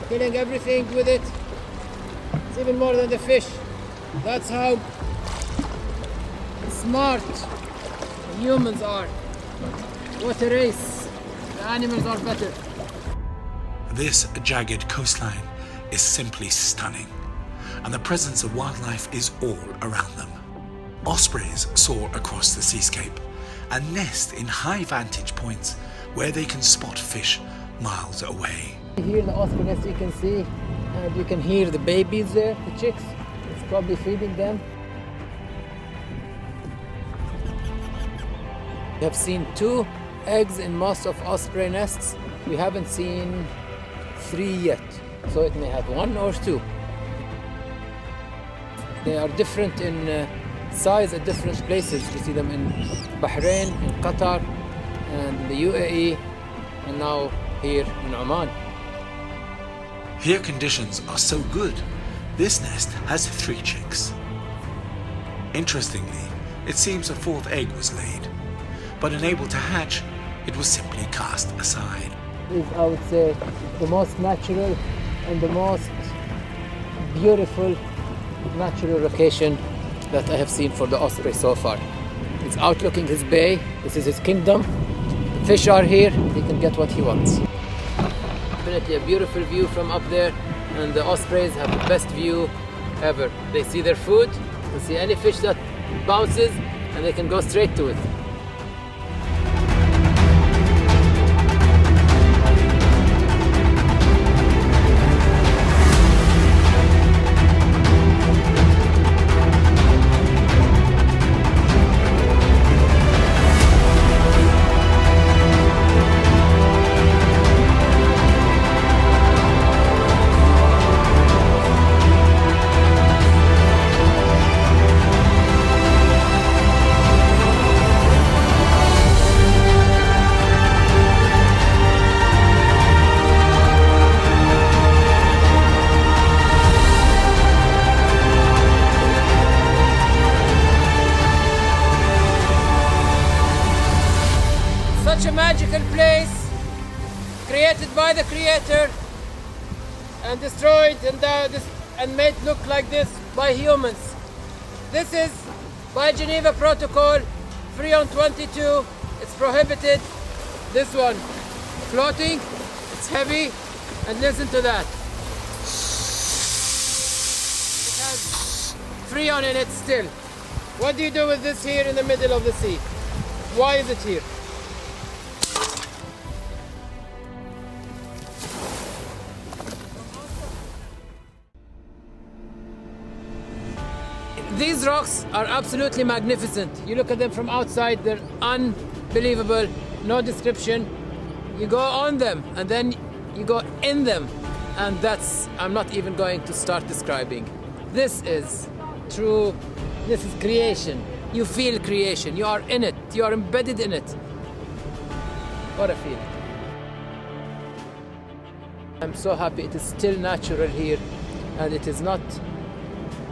Killing everything with it. It's even more than the fish. That's how smart humans are. What a race. The animals are better. This jagged coastline is simply stunning, and the presence of wildlife is all around them. Ospreys soar across the seascape, and nest in high vantage points where they can spot fish miles away. Here the osprey nest you can see, and you can hear the babies there, the chicks. It's probably feeding them. We have seen 2 eggs in most of osprey nests. We haven't seen 3 yet, so it may have 1 or 2. They are different in size at different places. You see them in Bahrain, in Qatar, and in the UAE, and now here in Oman. Here conditions are so good, this nest has 3 chicks. Interestingly, it seems a 4th egg was laid, but unable to hatch, it was simply cast aside. Is, I would say, the most natural and the most beautiful natural location that I have seen for the osprey so far. It's outlooking his bay. This is his kingdom. The fish are here. He can get what he wants. Definitely a beautiful view from up there, and the ospreys have the best view ever. They see their food, they see any fish that bounces, and they can go straight to it. Such a magical place, created by the Creator and destroyed and made look like this by humans. This is by Geneva Protocol, Freon 22. It's prohibited. This one, floating, it's heavy, and listen to that. It has Freon in it still. What do you do with this here in the middle of the sea? Why is it here? These rocks are absolutely magnificent. You look at them from outside, they're unbelievable, no description. You go on them and then you go in them, and I'm not even going to start describing. This is true, this is creation. You feel creation, you are in it, you are embedded in it. What a feeling. I'm so happy it is still natural here and it is not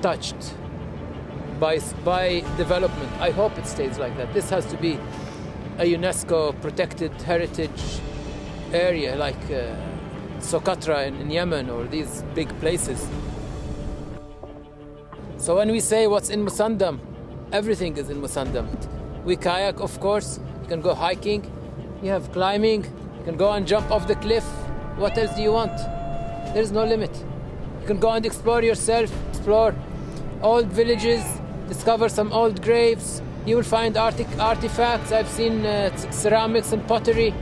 touched by development. I hope it stays like that. This has to be a UNESCO protected heritage area like Socotra in Yemen or these big places. So when we say what's in Musandam, everything is in Musandam. We kayak, of course. You can go hiking. You have climbing. You can go and jump off the cliff. What else do you want? There's no limit. You can go and explore yourself, explore old villages, discover some old graves. You will find artifacts. I've seen ceramics and pottery.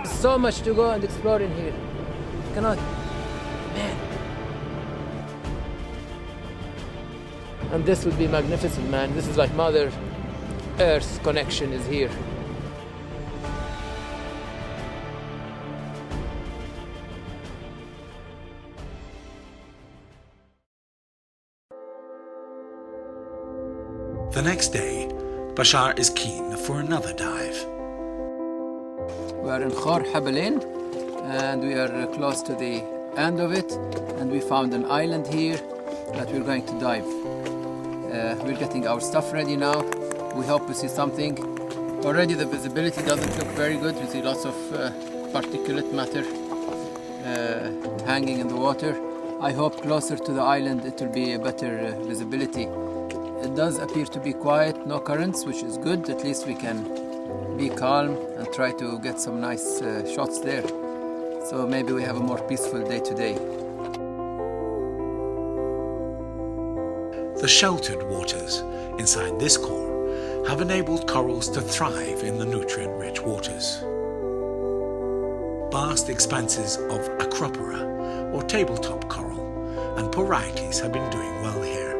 So much to go and explore in here. You cannot, man. And this would be magnificent, man. This is like Mother Earth's connection is here. The next day, Bashar is keen for another dive. We are in Khor Habalain and we are close to the end of it, and we found an island here that we're going to dive. We're getting our stuff ready now. We hope we see something. Already the visibility doesn't look very good. We see lots of particulate matter hanging in the water. I hope closer to the island it will be a better visibility. It does appear to be quiet, no currents, which is good. At least we can be calm and try to get some nice shots there. So maybe we have a more peaceful day today. The sheltered waters inside this core have enabled corals to thrive in the nutrient-rich waters. Vast expanses of Acropora, or tabletop coral, and Poraites have been doing well here,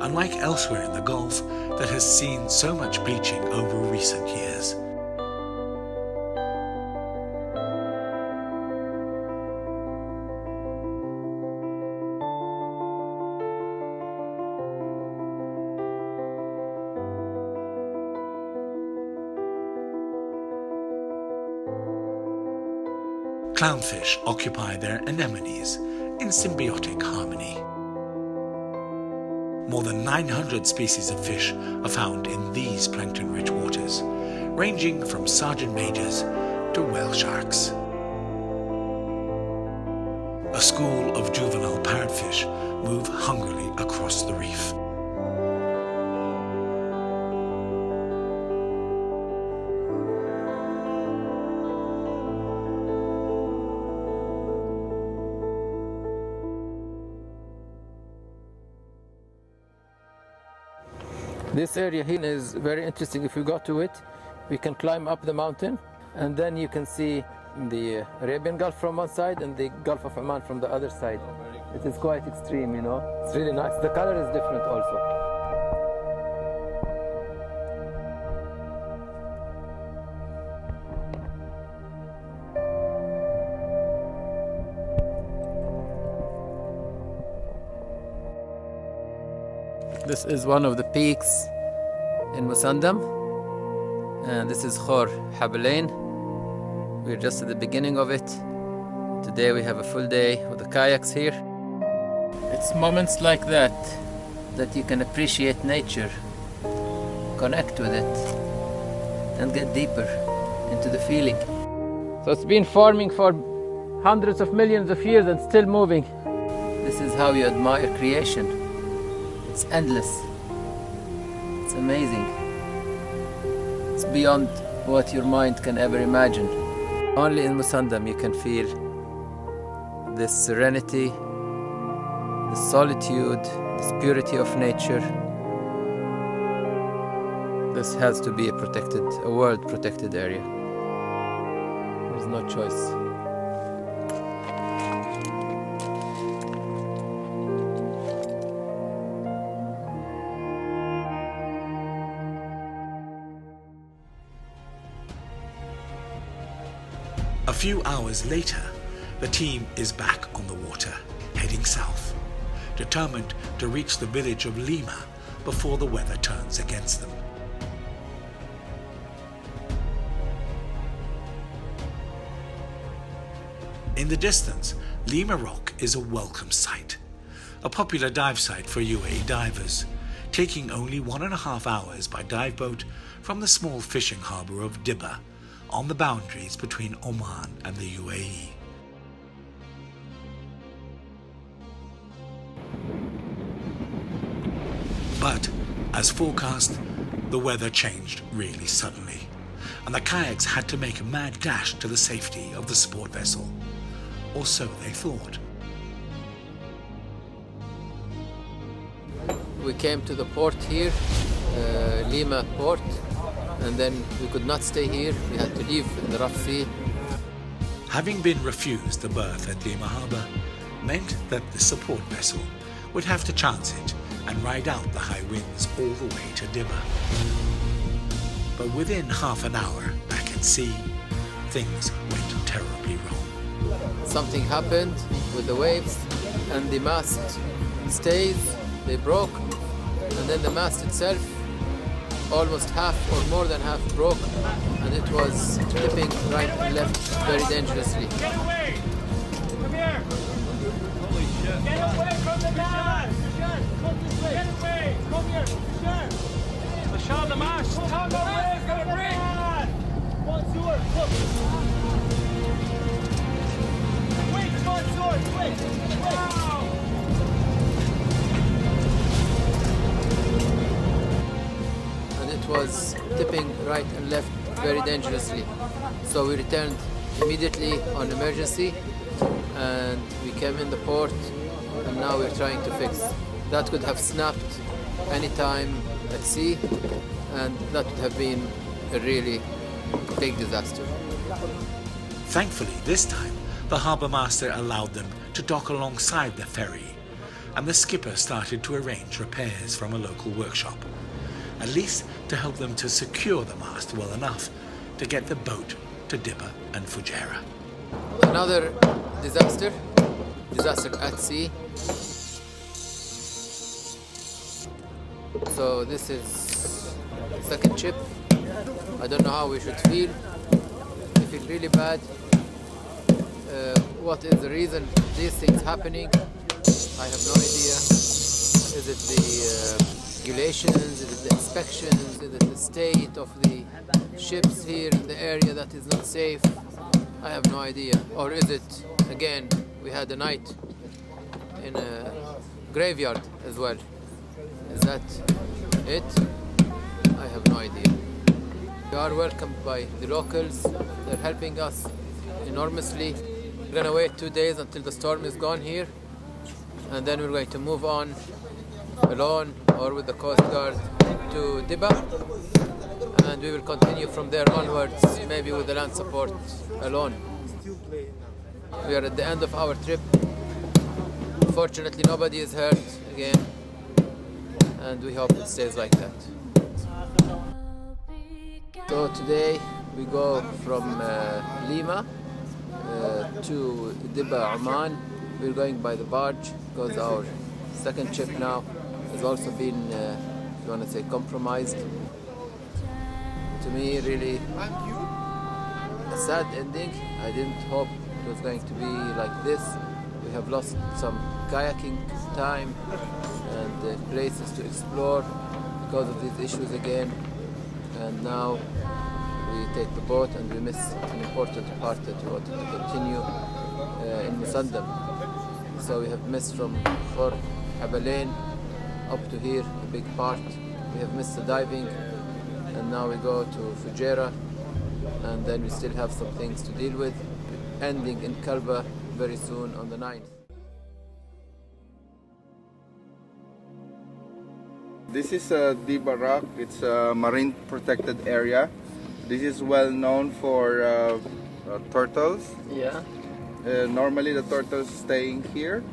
unlike elsewhere in the Gulf that has seen so much bleaching over recent years. Clownfish occupy their anemones in symbiotic harmony. More than 900 species of fish are found in these plankton-rich waters, ranging from sergeant majors to whale sharks. A school of juvenile parrotfish move hungrily across the reef. This area here is very interesting. If we go to it, we can climb up the mountain, and then you can see the Arabian Gulf from one side and the Gulf of Oman from the other side. It is quite extreme, you know. It's really nice. The color is different also. This is one of the peaks in Musandam, and this is Khor Habalain. We're just at the beginning of it. Today we have a full day with the kayaks here. It's moments like that that you can appreciate nature, connect with it, and get deeper into the feeling. So it's been forming for hundreds of millions of years and still moving. This is how you admire creation. It's endless. It's amazing. It's beyond what your mind can ever imagine. Only in Musandam you can feel this serenity, the solitude, this purity of nature. This has to be a world protected area. There's no choice. A few hours later, the team is back on the water, heading south, determined to reach the village of Lima before the weather turns against them. In the distance, Lima Rock is a welcome sight, a popular dive site for UAE divers, taking only 1.5 hours by dive boat from the small fishing harbour of Dibba, on the boundaries between Oman and the UAE. But, as forecast, the weather changed really suddenly, and the kayaks had to make a mad dash to the safety of the support vessel. Or so they thought. We came to the port here, Lima port, and then we could not stay here. We had to leave in the rough sea. Having been refused a berth at Lima Harbour meant that the support vessel would have to chance it and ride out the high winds all the way to Dibba. But within half an hour back at sea, things went terribly wrong. Something happened with the waves, and the mast stays, they broke, and then the mast itself, almost half or more than half broke, and it was tipping right and left very dangerously. Get away! Come here! Holy shit! Get away from the mast! Come this way! Get away! Come here! Bashar, the mast! Come the wave's gonna break! Mansour, look! Wait, Mansour! Wait! Wow! it was tipping right and left very dangerously. So we returned immediately on emergency and we came in the port, and now we're trying to fix. That could have snapped any time at sea, and that would have been a really big disaster. Thankfully, this time, the harbour master allowed them to dock alongside the ferry, and the skipper started to arrange repairs from a local workshop, at least to help them to secure the mast well enough to get the boat to Dibba and Fujairah. Another disaster at sea. So this is second ship. I don't know how we should feel. We feel really bad. What is the reason these things happening? I have no idea. Is it the regulations? Is it the inspections? Is it the state of the ships here in the area that is not safe? I have no idea. Or is it, again, we had a night in a graveyard as well? Is that it? I have no idea. We are welcomed by the locals. They're helping us enormously. We're gonna wait 2 days until the storm is gone here, and then we're going to move on alone or with the Coast Guard to Dibba, and we will continue from there onwards, maybe with the land support alone. We are at the end of our trip. Fortunately, nobody is hurt again, and we hope it stays like that. So today we go from Lima to Dibba, Oman. We're going by the barge because our second ship now has also been, if you want to say, compromised. To me, really a sad ending. I didn't hope it was going to be like this. We have lost some kayaking time and places to explore because of these issues again. And now we take the boat and we miss an important part that we wanted to continue in Musandam. So we have missed from Khor Habalain up to here a big part. We have missed the diving, and now we go to Fujairah, and then we still have some things to deal with, ending in Kalba very soon on the 9th. This is Dibba Rock. It's a marine protected area. This is well known for turtles. Yeah. Normally the turtles staying here.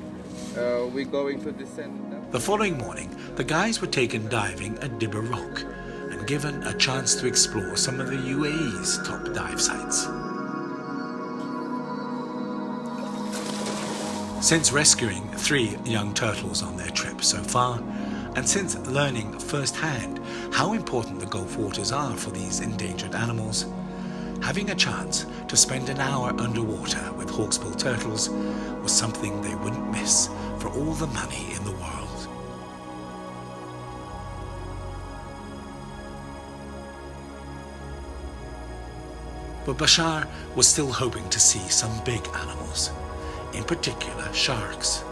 We're going to descend now. The following morning, the guys were taken diving at Dibba Rock and given a chance to explore some of the UAE's top dive sites. Since rescuing 3 young turtles on their trip so far, and since learning firsthand how important the Gulf waters are for these endangered animals, having a chance to spend an hour underwater with hawksbill turtles was something they wouldn't miss for all the money in the world. But Bashar was still hoping to see some big animals, in particular sharks.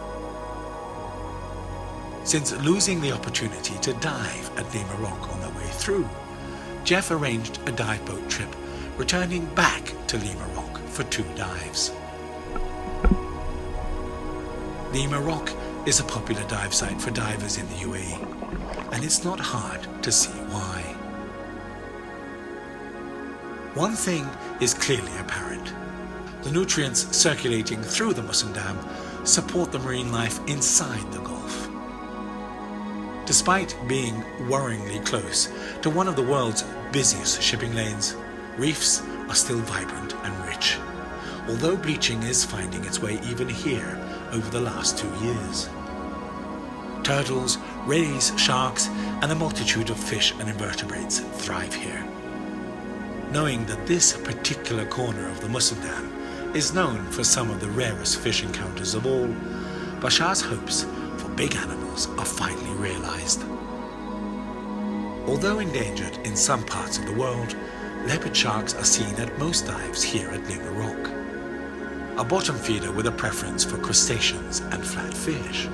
Since losing the opportunity to dive at Lima Rock on their way through, Jeff arranged a dive boat trip, returning back to Lima Rock for 2 dives. Lima Rock is a popular dive site for divers in the UAE, and it's not hard to see why. One thing is clearly apparent. The nutrients circulating through the Musandam support the marine life inside the Gulf. Despite being worryingly close to one of the world's busiest shipping lanes, reefs are still vibrant and rich, although bleaching is finding its way even here over the last 2 years. Turtles, rays, sharks, and a multitude of fish and invertebrates thrive here. Knowing that this particular corner of the Musandam is known for some of the rarest fish encounters of all, Bashar's hopes for big animals are finally realized. Although endangered in some parts of the world, leopard sharks are seen at most dives here at Lima Rock. A bottom feeder with a preference for crustaceans and flatfish,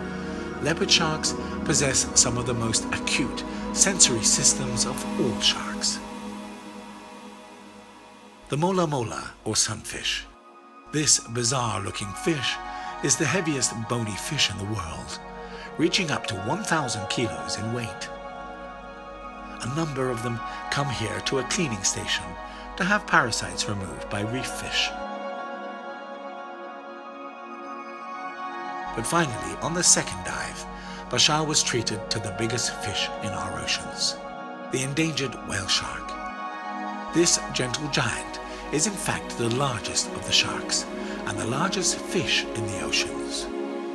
leopard sharks possess some of the most acute sensory systems of all sharks. The mola mola, or sunfish. This bizarre-looking fish is the heaviest bony fish in the world, reaching up to 1,000 kilos in weight. A number of them come here to a cleaning station to have parasites removed by reef fish. But finally, on the second dive, Bashar was treated to the biggest fish in our oceans, the endangered whale shark. This gentle giant is in fact the largest of the sharks and the largest fish in the oceans.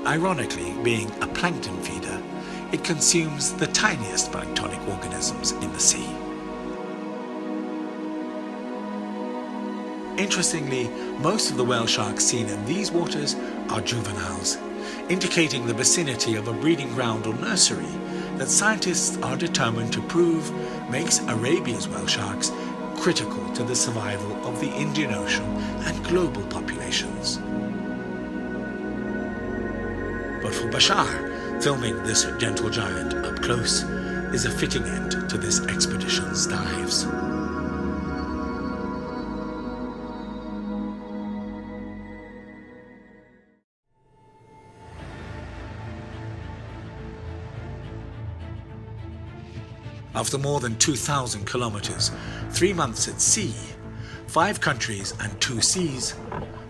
Ironically, being a plankton feeder, it consumes the tiniest planktonic organisms in the sea. Interestingly, most of the whale sharks seen in these waters are juveniles, indicating the vicinity of a breeding ground or nursery that scientists are determined to prove makes Arabia's whale sharks critical to the survival of the Indian Ocean and global populations. But for Bashar, filming this gentle giant up close is a fitting end to this expedition's dives. After more than 2,000 kilometers, 3 months at sea, 5 countries and 2 seas,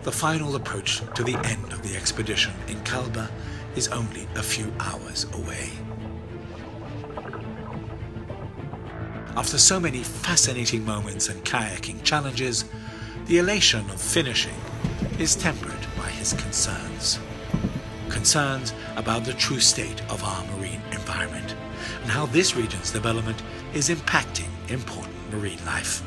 the final approach to the end of the expedition in Kalba is only a few hours away. After so many fascinating moments and kayaking challenges, the elation of finishing is tempered by his concerns. Concerns about the true state of our marine environment and how this region's development is impacting important marine life.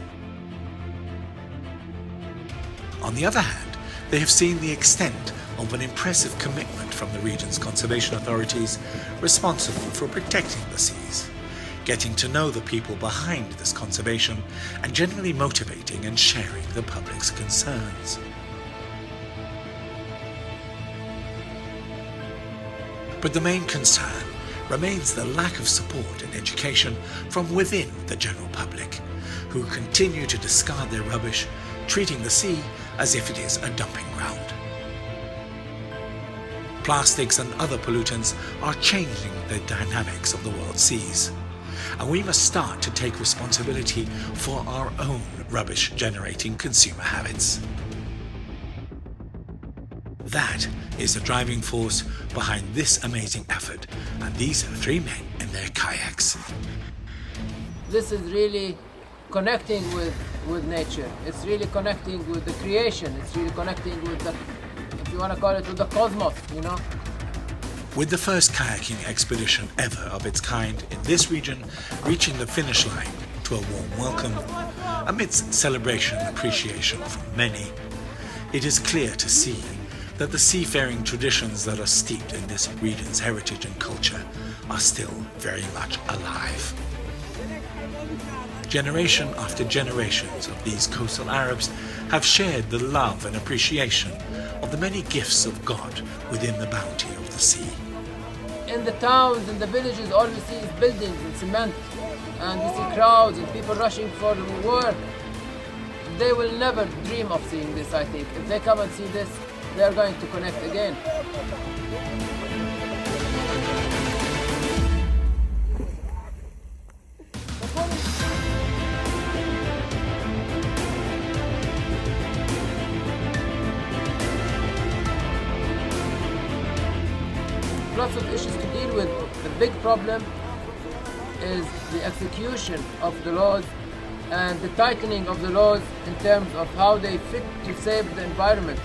On the other hand, they have seen the extent of an impressive commitment from the region's conservation authorities responsible for protecting the seas, getting to know the people behind this conservation and generally motivating and sharing the public's concerns. But the main concern remains the lack of support and education from within the general public, who continue to discard their rubbish, treating the sea as if it is a dumping ground. Plastics and other pollutants are changing the dynamics of the world's seas, and we must start to take responsibility for our own rubbish-generating consumer habits. That is the driving force behind this amazing effort and these 3 men in their kayaks. This is really connecting with nature. It's really connecting with the creation. It's really connecting with the, if you want to call it, with the cosmos, you know? With the first kayaking expedition ever of its kind in this region reaching the finish line to a warm welcome, amidst celebration and appreciation from many, it is clear to see that the seafaring traditions that are steeped in this region's heritage and culture are still very much alive. Generation after generations of these coastal Arabs have shared the love and appreciation of the many gifts of God within the bounty of the sea. In the towns and the villages, all we see is buildings and cement, and we see crowds and people rushing for work. They will never dream of seeing this, I think. If they come and see this, they are going to connect again. Lots of issues to deal with. The big problem is the execution of the laws and the tightening of the laws in terms of how they fit to save the environment.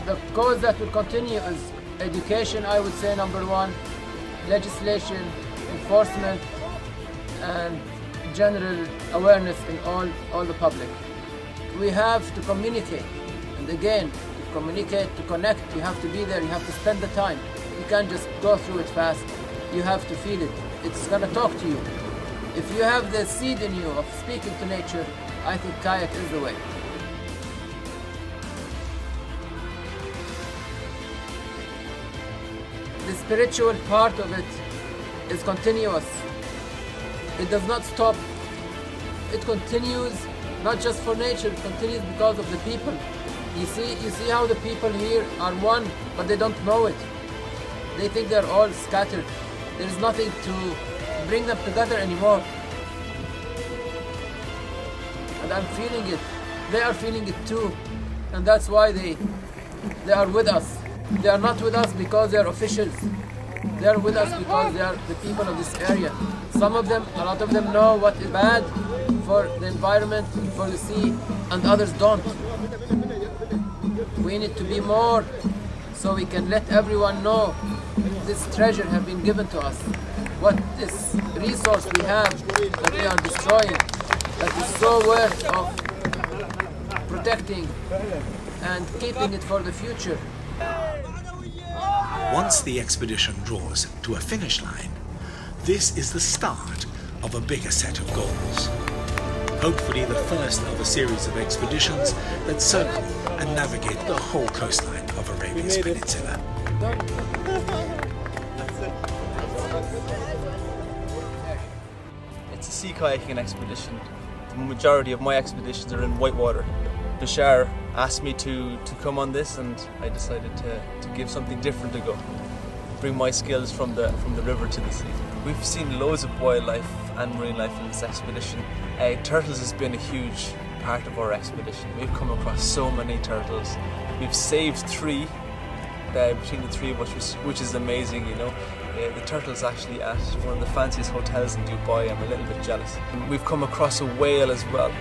The cause that will continue is education, I would say, number 1, legislation, enforcement, and general awareness in all the public. We have to communicate, and again, to communicate, to connect, you have to be there, you have to spend the time. You can't just go through it fast, you have to feel it. It's gonna talk to you. If you have the seed in you of speaking to nature, I think kayak is the way. the spiritual part of it is continuous. It does not stop. It continues not just for nature, it continues because of the people. You see how the people here are one, but they don't know it. They think they're all scattered. There's nothing to bring them together anymore. And I'm feeling it. They are feeling it too. And that's why they are with us. They are not with us because they are officials. They are with us because they are the people of this area. Some of them, a lot of them know what is bad for the environment, for the sea, and others don't. We need to be more so we can let everyone know this treasure has been given to us. What this resource we have that we are destroying, that is so worth of protecting and keeping it for the future. Once the expedition draws to a finish line, this is the start of a bigger set of goals. Hopefully the first of a series of expeditions that circle and navigate the whole coastline of Arabia's peninsula. It's a sea kayaking expedition. The majority of my expeditions are in whitewater. Bashar asked me to come on this, and I decided to give something different a go. Bring my skills from the river to the sea. We've seen loads of wildlife and marine life in this expedition. Turtles has been a huge part of our expedition. We've come across so many turtles. We've saved 3 between the 3 of us, which is amazing, you know. The turtle's actually at one of the fanciest hotels in Dubai. I'm a little bit jealous. We've come across a whale as well.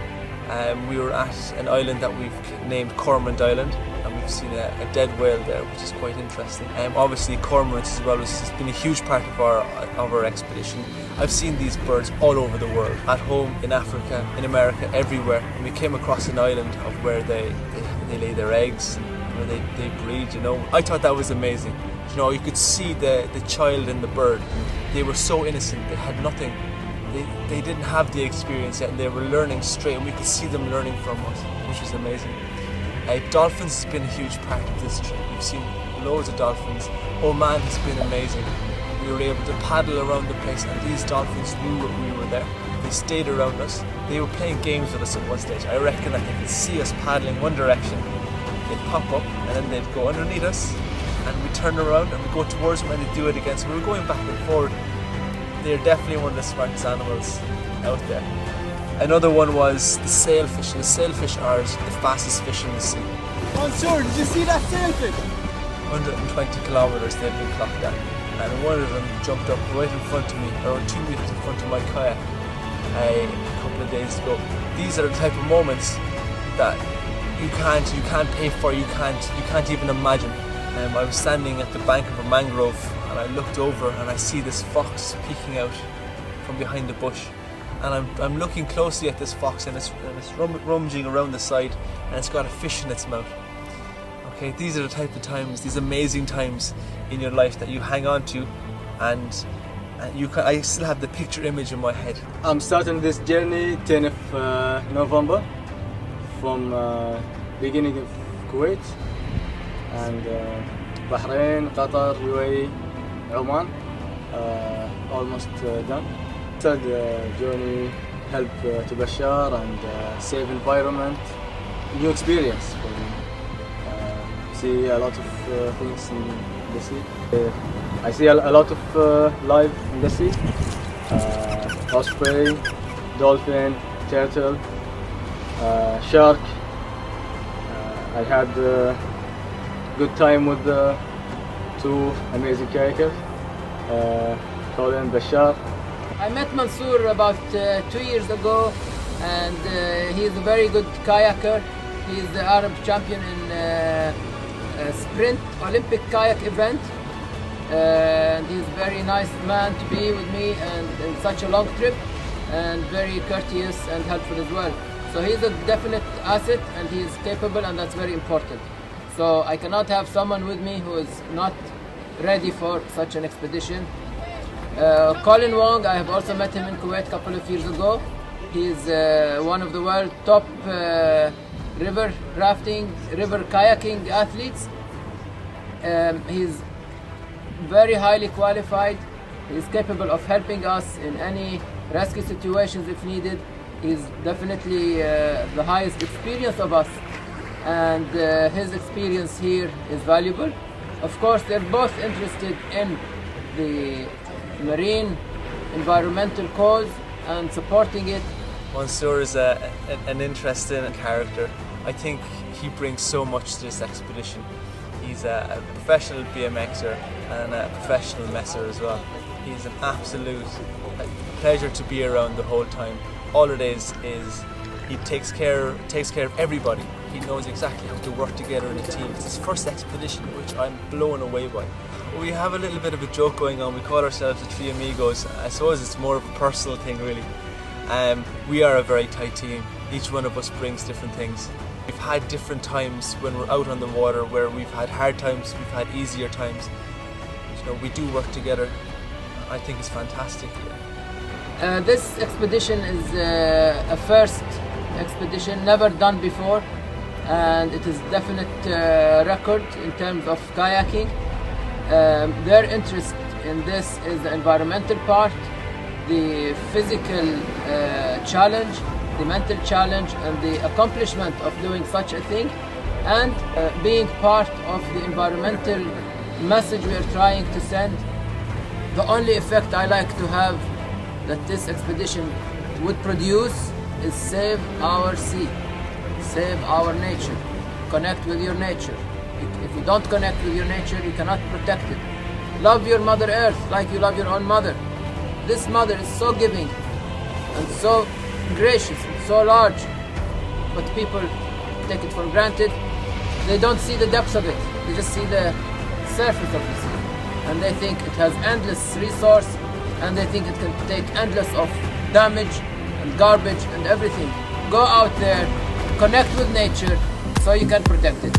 We were at an island that we've named Cormorant Island, and we've seen a dead whale there, which is quite interesting. Obviously cormorants as well has been a huge part of our expedition. I've seen these birds all over the world, at home, in Africa, in America, everywhere. And we came across an island of where they lay their eggs, where they breed, you know. I thought that was amazing. You know, you could see the child in the bird. They were so innocent, they had nothing. They didn't have the experience yet, and they were learning straight, and we could see them learning from us, which was amazing. Dolphins has been a huge part of this trip. We've seen loads of dolphins. Oman has been amazing. We were able to paddle around the place, and these dolphins knew that we were there. They stayed around us. They were playing games with us at one stage. I reckon that they could see us paddling one direction. They'd pop up, and then they'd go underneath us, and we'd turn around, and we'd go towards them, and they'd do it again. So we were going back and forward. They're definitely one of the smartest animals out there. Another one was the sailfish. The sailfish are the fastest fish in the sea. Mansour, did you see that sailfish? 120 kilometers they've been clocked at. And one of them jumped up right in front of me, around 2 meters in front of my kayak a couple of days ago. These are the type of moments that you can't pay for, you can't even imagine. I was standing at the bank of a mangrove, and I looked over and I see this fox peeking out from behind the bush, and I'm looking closely at this fox, and it's rummaging around the side, and it's got a fish in its mouth. Okay, these are the type of times, these amazing times in your life that you hang on to, and I still have the picture image in my head. I'm starting this journey 10th of November from beginning of Kuwait and Bahrain, Qatar, UAE, Oman, almost done. Third journey help to Bashar and save environment, new experience for me. See a lot of things in the sea. I see a lot of life in the sea. Osprey, dolphin, turtle, shark. I had a good time with the 2 amazing kayakers, Colin, Bashar. I met Mansour about 2 years ago, and he is a very good kayaker. He is the Arab champion in a sprint Olympic kayak event, and he's a very nice man to be with me and in such a long trip, and very courteous and helpful as well. So he's a definite asset, and he is capable, and that's very important. So I cannot have someone with me who is not ready for such an expedition. Colin Wong, I have also met him in Kuwait a couple of years ago. He is one of the world top river rafting, river kayaking athletes. He's very highly qualified. He's capable of helping us in any rescue situations if needed. He's definitely the highest experience of us, and his experience here is valuable. Of course, they're both interested in the marine environmental cause and supporting it. Mansour is an interesting character. I think he brings so much to this expedition. He's a professional BMXer and a professional messer as well. He's an absolute pleasure to be around the whole time. All it is he takes care of everybody. He knows exactly how to work together in a team. It's his first expedition, which I'm blown away by. We have a little bit of a joke going on. We call ourselves the Three Amigos. I suppose it's more of a personal thing, really. We are a very tight team. Each one of us brings different things. We've had different times when we're out on the water where we've had hard times, we've had easier times. You know, we do work together. I think it's fantastic. This expedition is a first expedition, never done before, and it is definite record in terms of kayaking. Their interest in this is the environmental part, the physical challenge, the mental challenge, and the accomplishment of doing such a thing, and being part of the environmental message we are trying to send. The only effect I like to have that this expedition would produce is save our sea, save our nature, connect with your nature. If you don't connect with your nature, you cannot protect it. Love your Mother Earth like you love your own mother. This mother is so giving and so gracious and so large, but people take it for granted. They don't see the depths of it. They just see the surface of the sea, and they think it has endless resource, and they think it can take endless of damage and garbage and everything. Go out there, connect with nature so you can protect it.